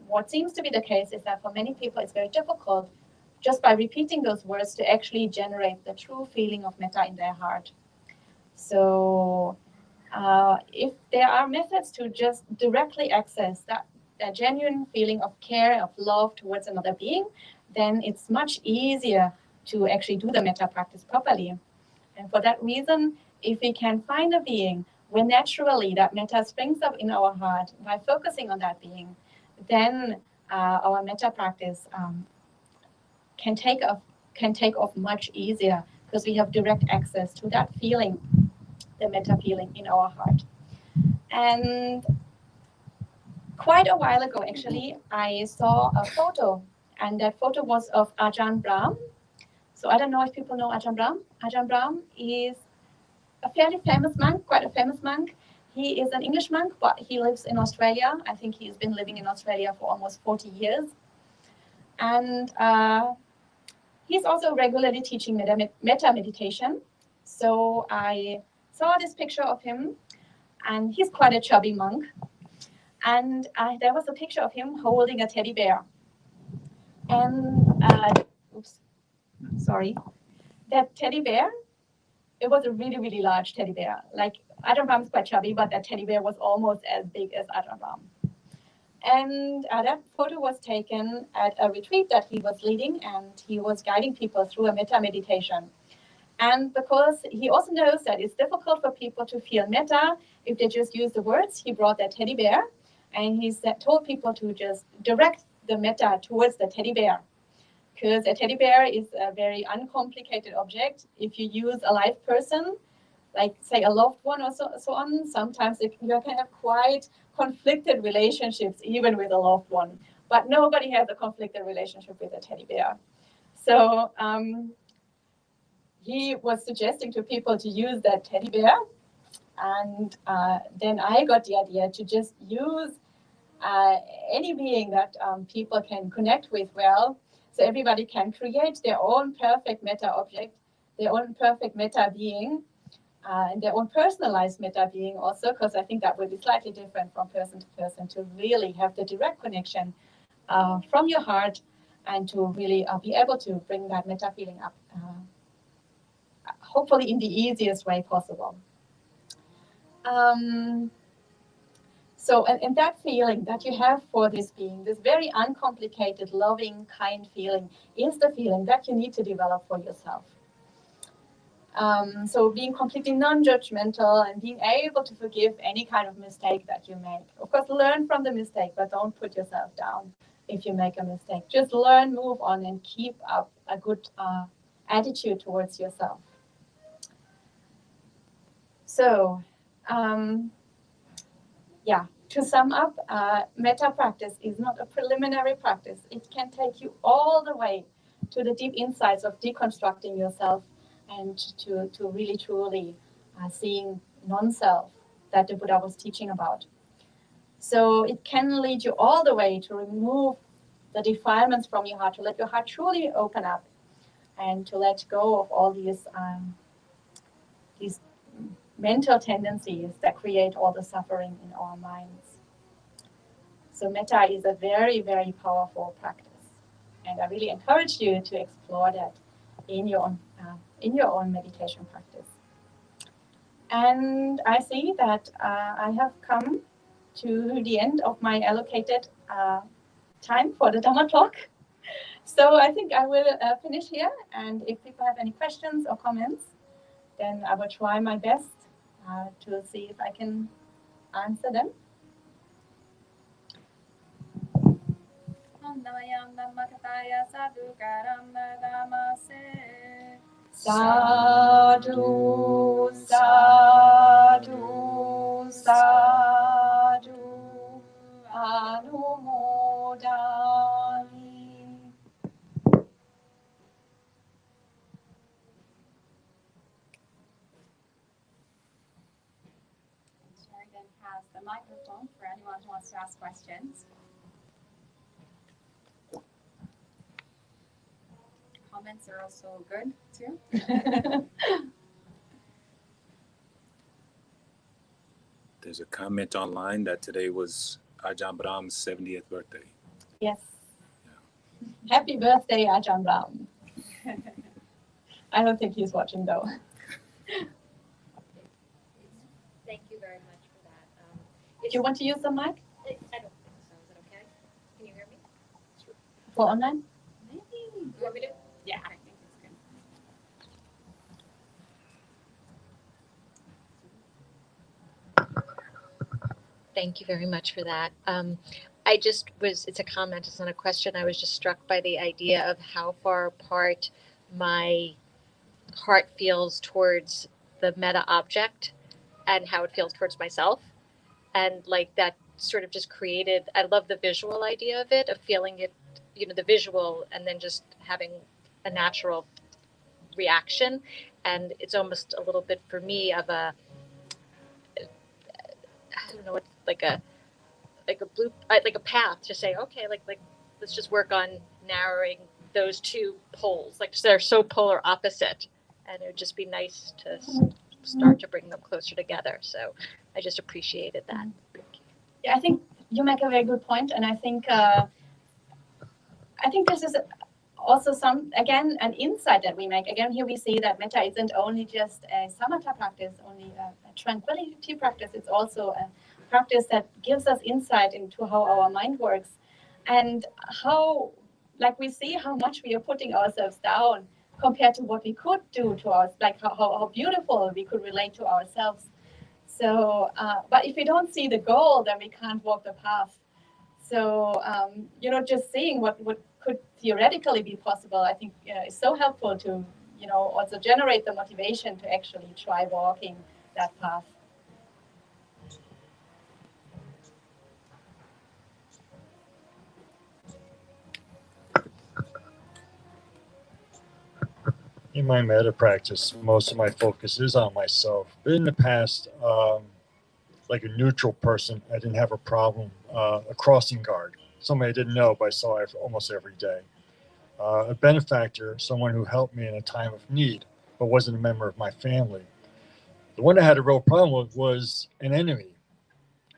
what seems to be the case is that for many people, it's very difficult just by repeating those words to actually generate the true feeling of metta in their heart. So if there are methods to just directly access that genuine feeling of care, of love towards another being, then it's much easier to actually do the metta practice properly. And for that reason, if we can find a being where naturally that metta springs up in our heart by focusing on that being, then our metta practice can take off much easier because we have direct access to that feeling, the metta feeling in our heart. And quite a while ago, actually, I saw a photo, and that photo was of Ajahn Brahm. So I don't know if people know Ajahn Brahm. Ajahn Brahm is a fairly famous monk, quite a famous monk. He is an English monk, but he lives in Australia. I think he's been living in Australia for almost 40 years. And he's also regularly teaching metta meditation. So I saw this picture of him, and he's quite a chubby monk. And there was a picture of him holding a teddy bear. And, that teddy bear, it was a really, really large teddy bear. Like, Ajahn Brahm is quite chubby, but that teddy bear was almost as big as Ajahn Brahm. And that photo was taken at a retreat that he was leading, and he was guiding people through a metta meditation. And because he also knows that it's difficult for people to feel metta if they just use the words, he brought that teddy bear, and he told people to just direct the metta towards the teddy bear. Because a teddy bear is a very uncomplicated object. If you use a live person, like say a loved one or so on, sometimes you can have quite conflicted relationships even with a loved one. But nobody has a conflicted relationship with a teddy bear. So he was suggesting to people to use that teddy bear. And then I got the idea to just use any being that people can connect with well. So everybody can create their own perfect meta object, their own perfect meta being, and their own personalized meta being also, because I think that will be slightly different from person to person to really have the direct connection from your heart and to really be able to bring that meta feeling up, hopefully in the easiest way possible. So, and that feeling that you have for this being, this very uncomplicated, loving, kind feeling, is the feeling that you need to develop for yourself. So being completely non-judgmental and being able to forgive any kind of mistake that you make. Of course, learn from the mistake, but don't put yourself down if you make a mistake. Just learn, move on, and keep up a good attitude towards yourself. So, yeah, to sum up, metta practice is not a preliminary practice. It can take you all the way to the deep insights of deconstructing yourself and to really truly seeing non-self that the Buddha was teaching about. So it can lead you all the way to remove the defilements from your heart, to let your heart truly open up and to let go of all these mental tendencies that create all the suffering in our minds. So metta is a very, very powerful practice, and I really encourage you to explore that in your own meditation practice. And I see that I have come to the end of my allocated time for the Dhamma talk. So I think I will finish here, and if people have any questions or comments, then I will try my best to see if I can answer them. Sadhu, sadhu, sadhu, anumodami. Sheridan has the microphone for anyone who wants to ask questions. Comments are also good too. There's a comment online that today was Ajahn Brahm's 70th birthday. Yes. Yeah. Happy birthday, Ajahn Brahm. I don't think he's watching though. Thank you very much for that. Do you want to use the mic? I don't think so. Is it okay? Can you hear me? Sure. For online? Maybe. You want me to? Yeah, I think it's good. Thank you very much for that. It's a comment, it's not a question. I was just struck by the idea of how far apart my heart feels towards the meta object and how it feels towards myself. And like that sort of just created, I love the visual idea of it, of feeling it, the visual, and then just having a natural reaction. And it's almost a little bit for me of a, I don't know, it's like a path to say, okay, like let's just work on narrowing those two poles, like they're so polar opposite, and it would just be nice to start to bring them closer together. So I just appreciated that. Yeah, I think you make a very good point, and I think this is also an insight that we make. Again, here we see that metta isn't only just a samatha practice, only a tranquility practice. It's also a practice that gives us insight into how our mind works and how, like, we see how much we are putting ourselves down compared to what we could do to us, like how beautiful we could relate to ourselves. So, but if we don't see the goal, then we can't walk the path. So, just seeing what could theoretically be possible, I think is so helpful to, also generate the motivation to actually try walking that path. In my metta practice, most of my focus is on myself. But in the past, like a neutral person, I didn't have a problem a crossing guard, somebody I didn't know, but I saw almost every day. A benefactor, someone who helped me in a time of need, but wasn't a member of my family. The one I had a real problem with was an enemy.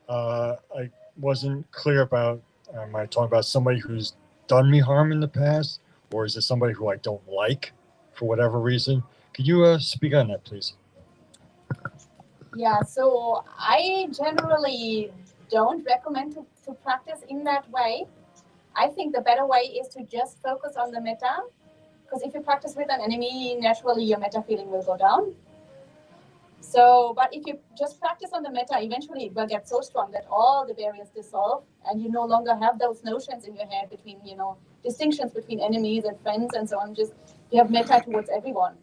I wasn't clear about, am I talking about somebody who's done me harm in the past, or is it somebody who I don't like for whatever reason? Could you speak on that, please? Yeah, so I generally don't recommend to practice in that way. I think the better way is to just focus on the metta, because if you practice with an enemy, naturally your metta feeling will go down. So, but if you just practice on the metta, eventually it will get so strong that all the barriers dissolve and you no longer have those notions in your head between, distinctions between enemies and friends and so on. Just you have metta towards everyone.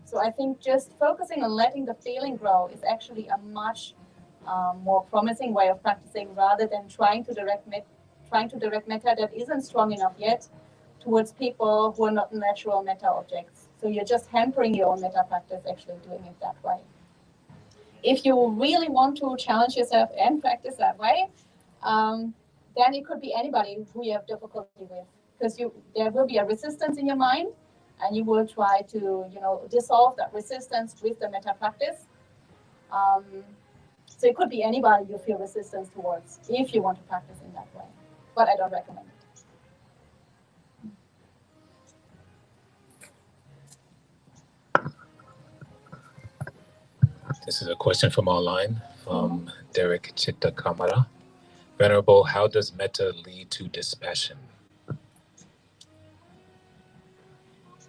So I think just focusing on letting the feeling grow is actually a much more promising way of practicing rather than trying to direct metta that isn't strong enough yet towards people who are not natural metta objects. So you're just hampering your own metta practice actually doing it that way. If you really want to challenge yourself and practice that way, then it could be anybody who you have difficulty with, because there will be a resistance in your mind, and you will try to dissolve that resistance with the metta practice. So it could be anybody you feel resistance towards if you want to practice in that way, but I don't recommend it. This is a question from online from Derek Chitta Kamara. Venerable, how does metta lead to dispassion?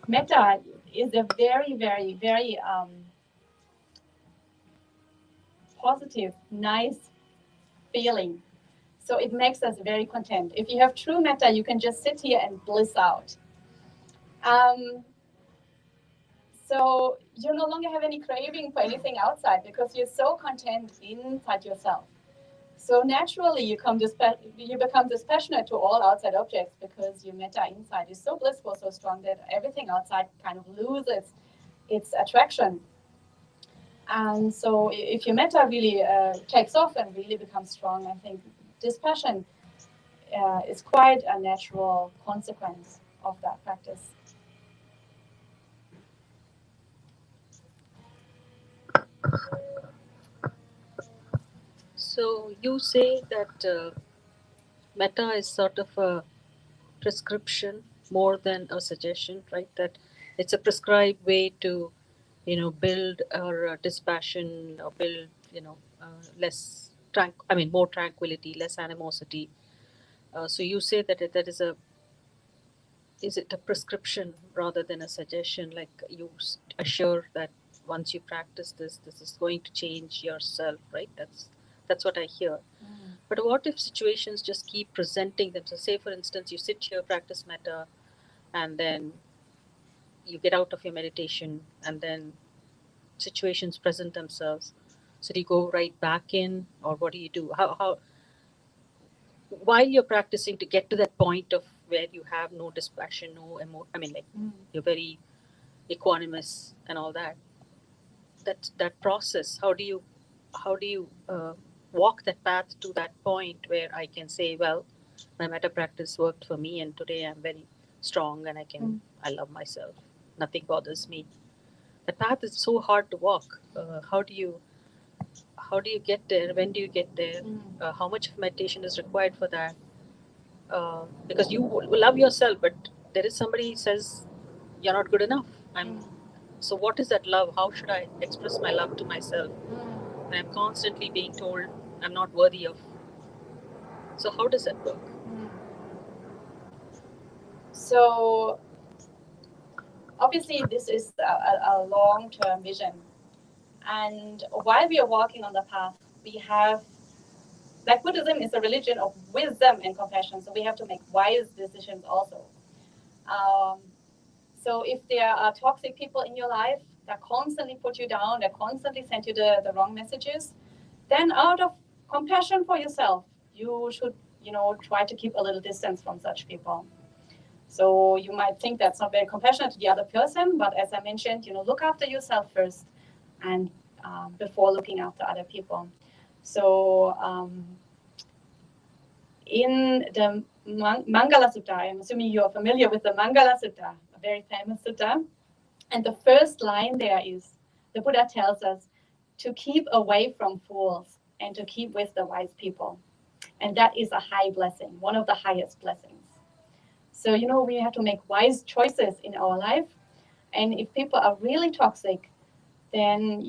Metta is a very, very, very positive, nice feeling. So it makes us very content. If you have true metta, you can just sit here and bliss out. So you no longer have any craving for anything outside because you're so content inside yourself. So naturally, you become dispassionate to all outside objects because your metta inside is so blissful, so strong that everything outside kind of loses its attraction. And so if your metta really takes off and really becomes strong, I think dispassion is quite a natural consequence of that practice. So you say that metta is sort of a prescription more than a suggestion, right? That it's a prescribed way to, build our dispassion or build, more tranquility, less animosity. So you say that is it a prescription rather than a suggestion? Like you assure that once you practice this is going to change yourself, right? That's what I hear. But what if situations just keep presenting themselves? Say, for instance, you sit here, practice metta, and then you get out of your meditation, and then situations present themselves. So do you go right back in, or what do you do? How while you're practicing to get to that point of where you have no dispassion, you're very equanimous and all that. That process. How do you walk that path to that point where I can say, well, my metta practice worked for me, and today I'm very strong, and I love myself. Nothing bothers me. The path is so hard to walk. How do you get there? When do you get there? How much of meditation is required for that? Because you love yourself, but there is somebody who says you're not good enough. So what is that love? How should I express my love to myself? And I'm constantly being told I'm not worthy of. So how does that work? So obviously this is a long-term vision. And while we are walking on the path, we have, like Buddhism is a religion of wisdom and compassion. So we have to make wise decisions also. So if there are toxic people in your life that constantly put you down, that constantly send you the wrong messages, then out of compassion for yourself, you should, try to keep a little distance from such people. So you might think that's not very compassionate to the other person, but as I mentioned, look after yourself first, and before looking after other people. So in the Mangala Sutta. I'm assuming you're familiar with the Mangala Sutta, a very famous sutta. And the first line there is, the Buddha tells us to keep away from fools and to keep with the wise people. And that is a high blessing, one of the highest blessings. So, we have to make wise choices in our life. And if people are really toxic, then,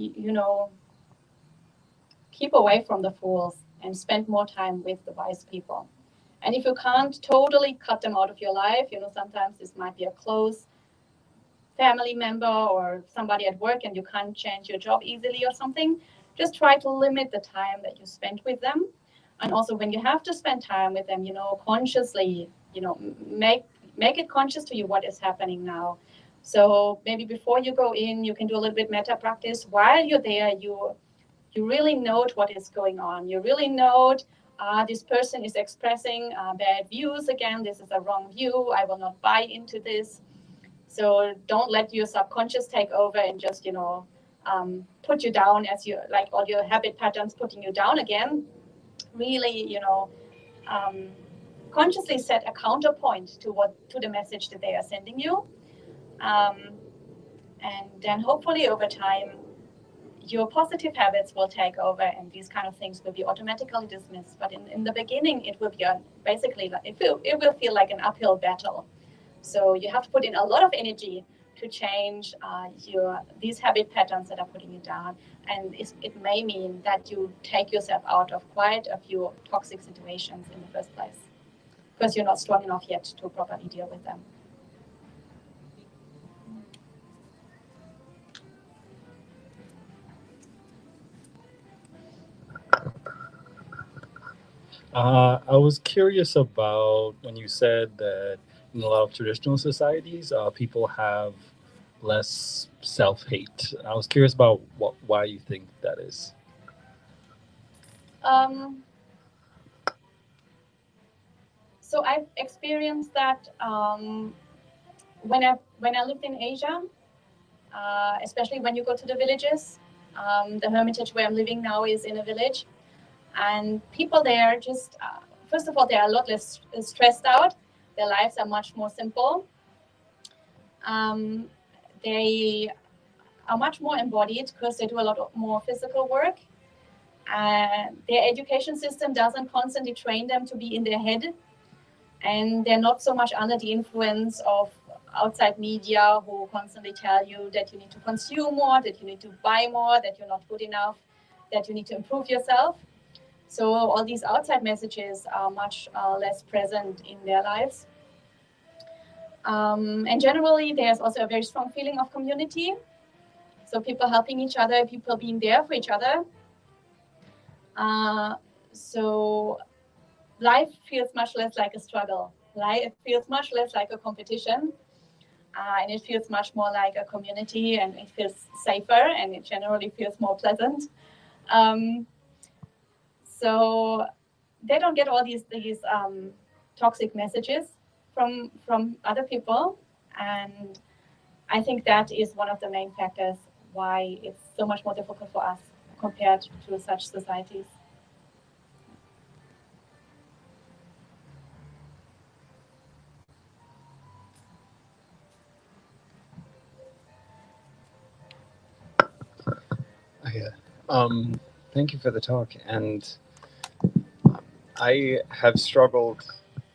keep away from the fools and spend more time with the wise people. And if you can't totally cut them out of your life, sometimes this might be a close family member or somebody at work and you can't change your job easily or something, just try to limit the time that you spend with them. And also when you have to spend time with them, consciously, make it conscious to you what is happening now. So maybe before you go in, you can do a little bit metta practice. While you're there, you really note what is going on. You really note this person is expressing bad views again. This is a wrong view. I will not buy into this. So don't let your subconscious take over and just, put you down as you, like all your habit patterns putting you down again. Really, consciously set a counterpoint to the message that they are sending you. And then hopefully over time, your positive habits will take over and these kind of things will be automatically dismissed. But in the beginning, it will be basically, it will feel like an uphill battle. So you have to put in a lot of energy to change these habit patterns that are putting you down. And it may mean that you take yourself out of quite a few toxic situations in the first place because you're not strong enough yet to properly deal with them. I was curious about when you said that in a lot of traditional societies, people have less self-hate. I was curious about why you think that is. So I've experienced that when I lived in Asia, especially when you go to the villages. The hermitage where I'm living now is in a village. And people there just, first of all, they are a lot less stressed out. Their lives are much more simple. They are much more embodied because they do a lot more physical work. Their education system doesn't constantly train them to be in their head. And they're not so much under the influence of outside media who constantly tell you that you need to consume more, that you need to buy more, that you're not good enough, that you need to improve yourself. So all these outside messages are much less present in their lives. And generally, there's also a very strong feeling of community. So people helping each other, people being there for each other. So life feels much less like a struggle. Life feels much less like a competition. And it feels much more like a community, and it feels safer, and it generally feels more pleasant. So they don't get all these toxic messages from other people, and I think that is one of the main factors why it's so much more difficult for us compared to such societies. Thank you for the talk. And I have struggled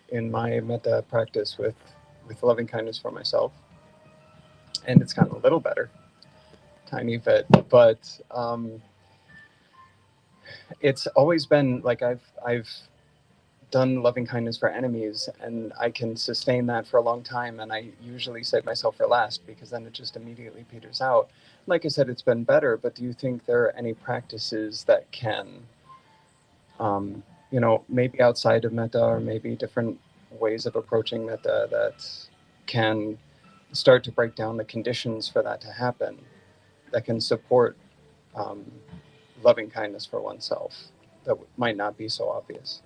in my metta practice with loving kindness for myself, and it's gotten a little better, tiny bit, but it's always been like I've done loving kindness for enemies, and I can sustain that for a long time, and I usually save myself for last because then it just immediately peters out. Like I said, it's been better, but do you think there are any practices that can, maybe outside of metta or maybe different ways of approaching metta that can start to break down the conditions for that to happen, that can support loving kindness for oneself that might not be so obvious?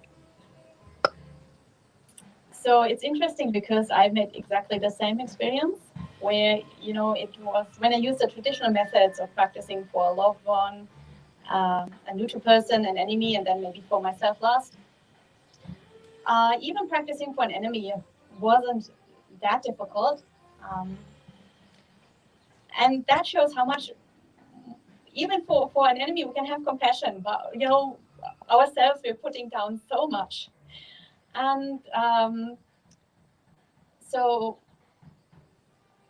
So it's interesting because I've made exactly the same experience where, it was when I used the traditional methods of practicing for a loved one, a neutral person, an enemy, and then maybe for myself last. Even practicing for an enemy wasn't that difficult. And that shows how much, even for an enemy, we can have compassion. But, ourselves, we're putting down so much. And so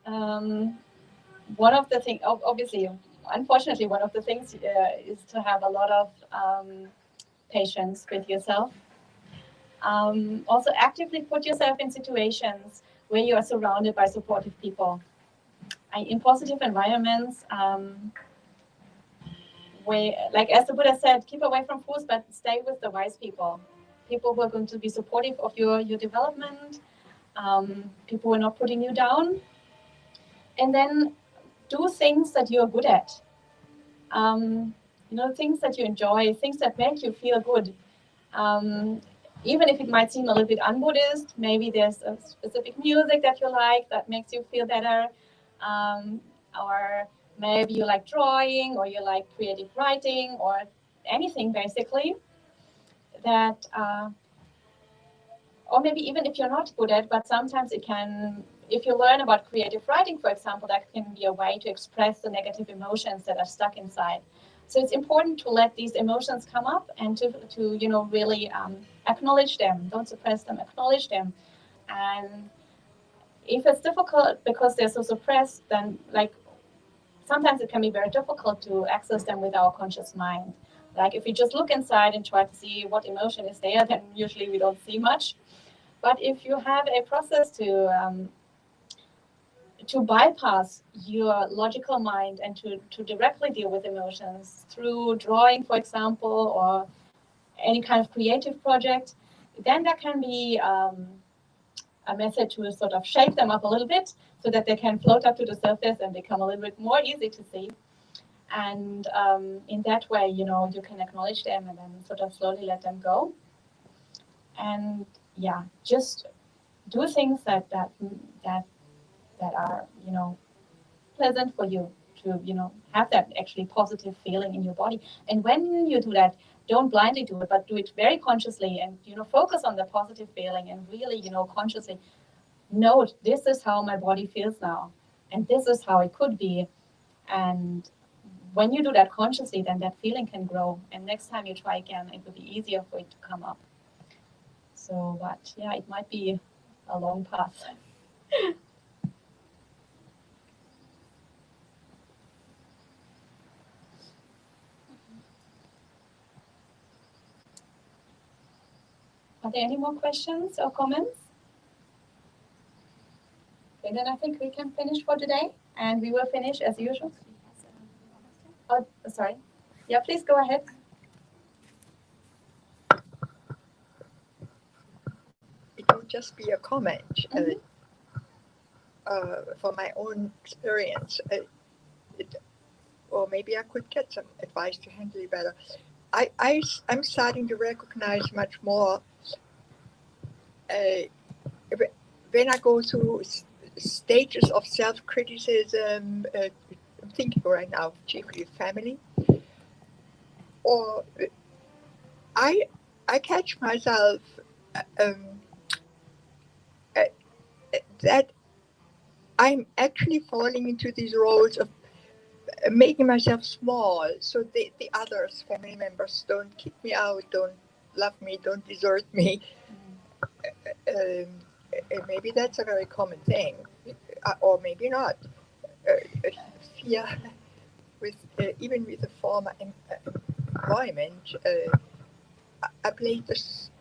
one of the things, obviously, unfortunately, one of the things is to have a lot of patience with yourself. Also, actively put yourself in situations where you are surrounded by supportive people. In positive environments, where, like as the Buddha said, keep away from fools, but stay with the wise people. People who are going to be supportive of your development, people who are not putting you down. And then do things that you're good at. Things that you enjoy, things that make you feel good. Even if it might seem a little bit un-Buddhist, maybe there's a specific music that you like that makes you feel better. Or maybe you like drawing, or you like creative writing, or anything basically that, or maybe even if you're not good at, but sometimes it can, if you learn about creative writing, for example, that can be a way to express the negative emotions that are stuck inside. So it's important to let these emotions come up and to really acknowledge them. Don't suppress them, acknowledge them. And if it's difficult because they're so suppressed, then sometimes it can be very difficult to access them with our conscious mind. Like if we just look inside and try to see what emotion is there, then usually we don't see much. But if you have a process to bypass your logical mind and to directly deal with emotions through drawing, for example, or any kind of creative project, then that can be a method to sort of shake them up a little bit so that they can float up to the surface and become a little bit more easy to see. And in that way, you can acknowledge them and then sort of slowly let them go. And yeah, just do things that are, pleasant for you, to, have that actually positive feeling in your body. And when you do that, don't blindly do it, but do it very consciously and, focus on the positive feeling and really, consciously note, this is how my body feels now. And this is how it could be. And when you do that consciously, then that feeling can grow. And next time you try again, it will be easier for it to come up. So, but yeah, it might be a long path. Are there any more questions or comments? Okay, then I think we can finish for today, and we will finish as usual. Oh, sorry. Yeah, please go ahead. It will just be a comment. For my own experience, or maybe I could get some advice to handle it better. I'm starting to recognize much more when I go through stages of self-criticism. I'm thinking right now, chiefly family, or I catch myself that I'm actually falling into these roles of making myself small, so the others, family members, don't kick me out, don't love me, don't desert me. Maybe that's a very common thing, or maybe not. Fear, with even with the former employment, I played this.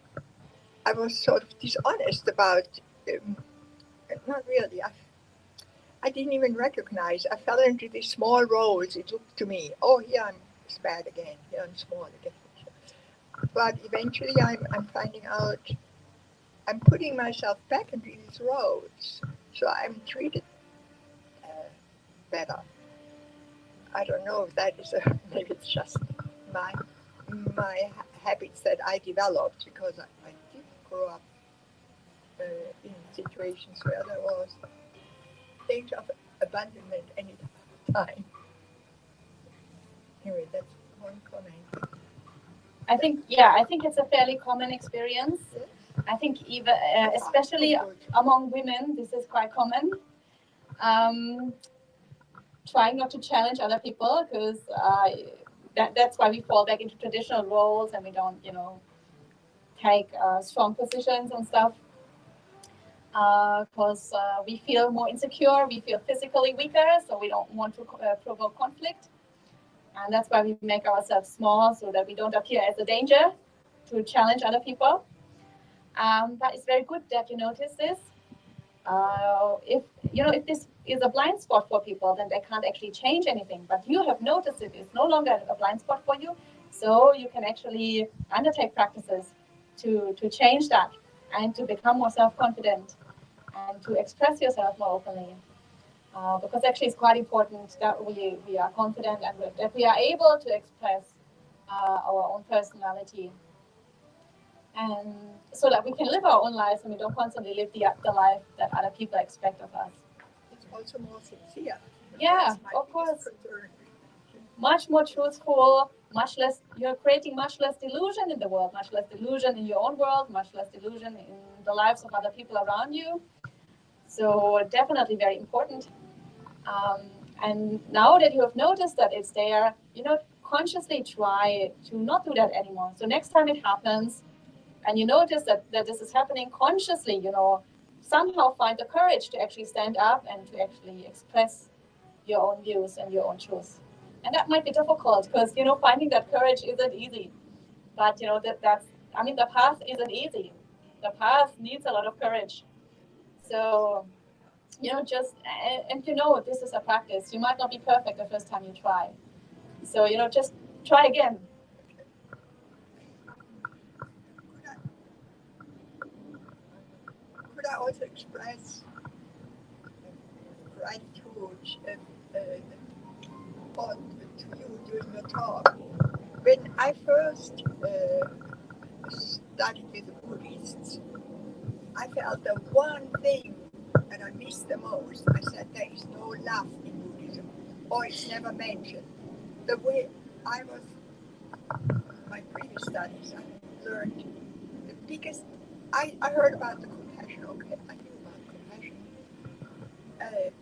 I was sort of dishonest about. Not really. I didn't even recognize. I fell into these small roles. It looked to me, oh, here I'm bad again. Here I'm small again. But eventually, I'm finding out. I'm putting myself back into these roles, so I'm treated better. I don't know if that is maybe it's just my habits that I developed because I did grow up in situations where there was danger of abandonment any time. Anyway, that's one comment. I think it's a fairly common experience. I think even especially among women, this is quite common. Trying not to challenge other people, because that's why we fall back into traditional roles and we don't, take strong positions and stuff. Because we feel more insecure, we feel physically weaker, so we don't want to provoke conflict. And that's why we make ourselves small, so that we don't appear as a danger to challenge other people. But it's very good that you notice this. If this is a blind spot for people, then they can't actually change anything. But you have noticed it's no longer a blind spot for you, so you can actually undertake practices to change that and to become more self-confident and to express yourself more openly. Because actually it's quite important that we are confident and that we are able to express our own personality. And so that we can live our own lives and we don't constantly live the life that other people expect of us. It's also more sincere. Yeah, of course. Much more truthful, you're creating much less delusion in the world, much less delusion in your own world, much less delusion in the lives of other people around you. So definitely very important. And now that you have noticed that it's there, consciously try to not do that anymore. So next time it happens, and you notice that this is happening consciously, somehow find the courage to actually stand up and to actually express your own views and your own truths. And that might be difficult because, finding that courage isn't easy. But, the path isn't easy. The path needs a lot of courage. So, this is a practice. You might not be perfect the first time you try. So, just try again. Could I also express gratitude to you during your talk? When I first studied with the Buddhists, I felt the one thing that I missed the most. I said there is no love in Buddhism, or it's never mentioned. The way I was, my previous studies, I learned the biggest. I heard about the compassion. Okay, I knew about compassion,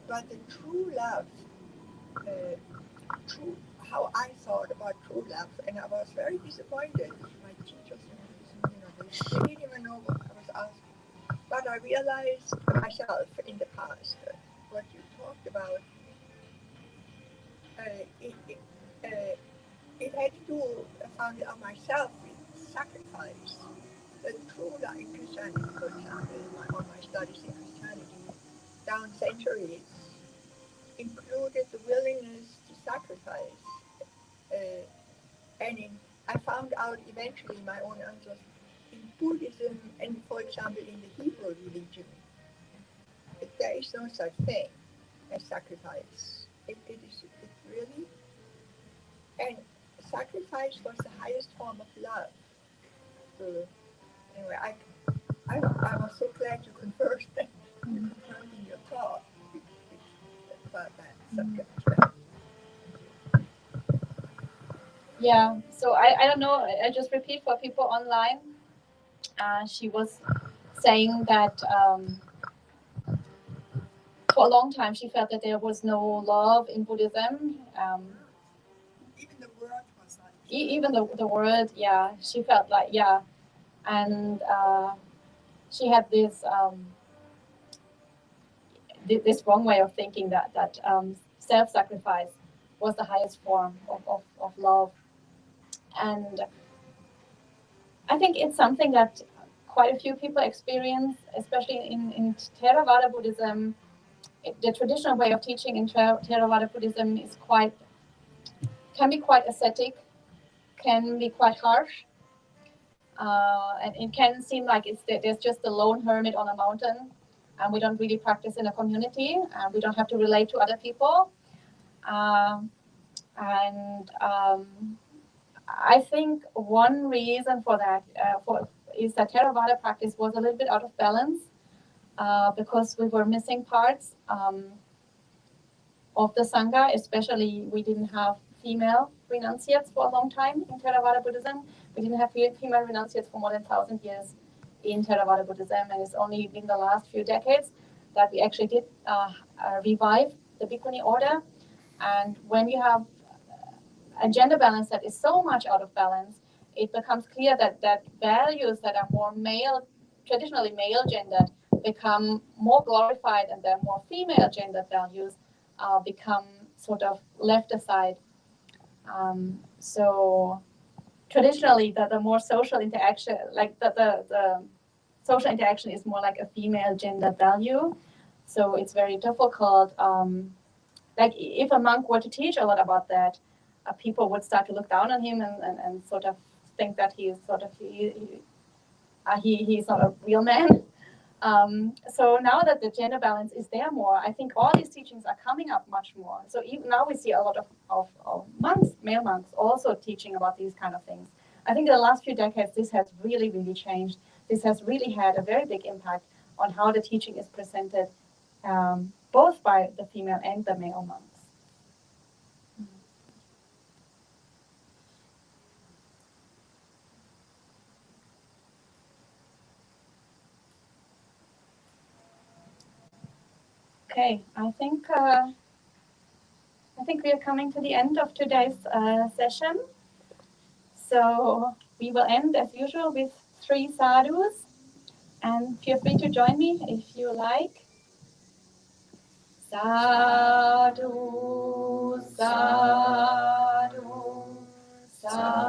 but the true love, how I thought about true love, and I was very disappointed. My teachers, they didn't even know what I was asking. But I realized myself in the past what you talked about. It had to do, I found out myself, with sacrifice. The true life in Christianity, for example, on my studies in Christianity, down centuries, included the willingness to sacrifice. I found out eventually my own answers in Buddhism and, for example, in the Hebrew religion, there is no such thing as sacrifice. It really, and sacrifice was the highest form of love. So anyway, I was so glad you confirmed that in your talk about that subject. Yeah, so I don't know, I just repeat for people online. She was saying that for a long time she felt that there was no love in Buddhism. Even the word was like... Even the word, yeah, she felt like, yeah. And she had this wrong way of thinking that self-sacrifice was the highest form of love. And I think it's something that quite a few people experience, especially in Theravada Buddhism. The traditional way of teaching in Theravada Buddhism can be quite ascetic, can be quite harsh, and it can seem like there's just a lone hermit on a mountain, and we don't really practice in a community, and we don't have to relate to other people. I think one reason for that is that Theravada practice was a little bit out of balance because we were missing parts of the Sangha, especially we didn't have female renunciates for a long time in Theravada Buddhism. We didn't have female renunciates for more than 1,000 years. in Theravada Buddhism, and it's only in the last few decades that we actually did revive the Bhikkhuni order. And when you have a gender balance that is so much out of balance, it becomes clear that values that are more male, traditionally male gendered, become more glorified, and the more female gendered values become sort of left aside. So traditionally, the more social interaction, like the social interaction is more like a female gender value. So it's very difficult. Like if a monk were to teach a lot about that, people would start to look down on him and sort of think that he's not a real man. So now that the gender balance is there more, I think all these teachings are coming up much more. So even now we see a lot of monks, male monks, also teaching about these kind of things. I think in the last few decades, this has really, really changed. This has really had a very big impact on how the teaching is presented, both by the female and the male monks. Okay, I think we are coming to the end of today's session. So we will end as usual with 3 sadhus, and feel free to join me if you like. Sadhu, sadhu, sadhu.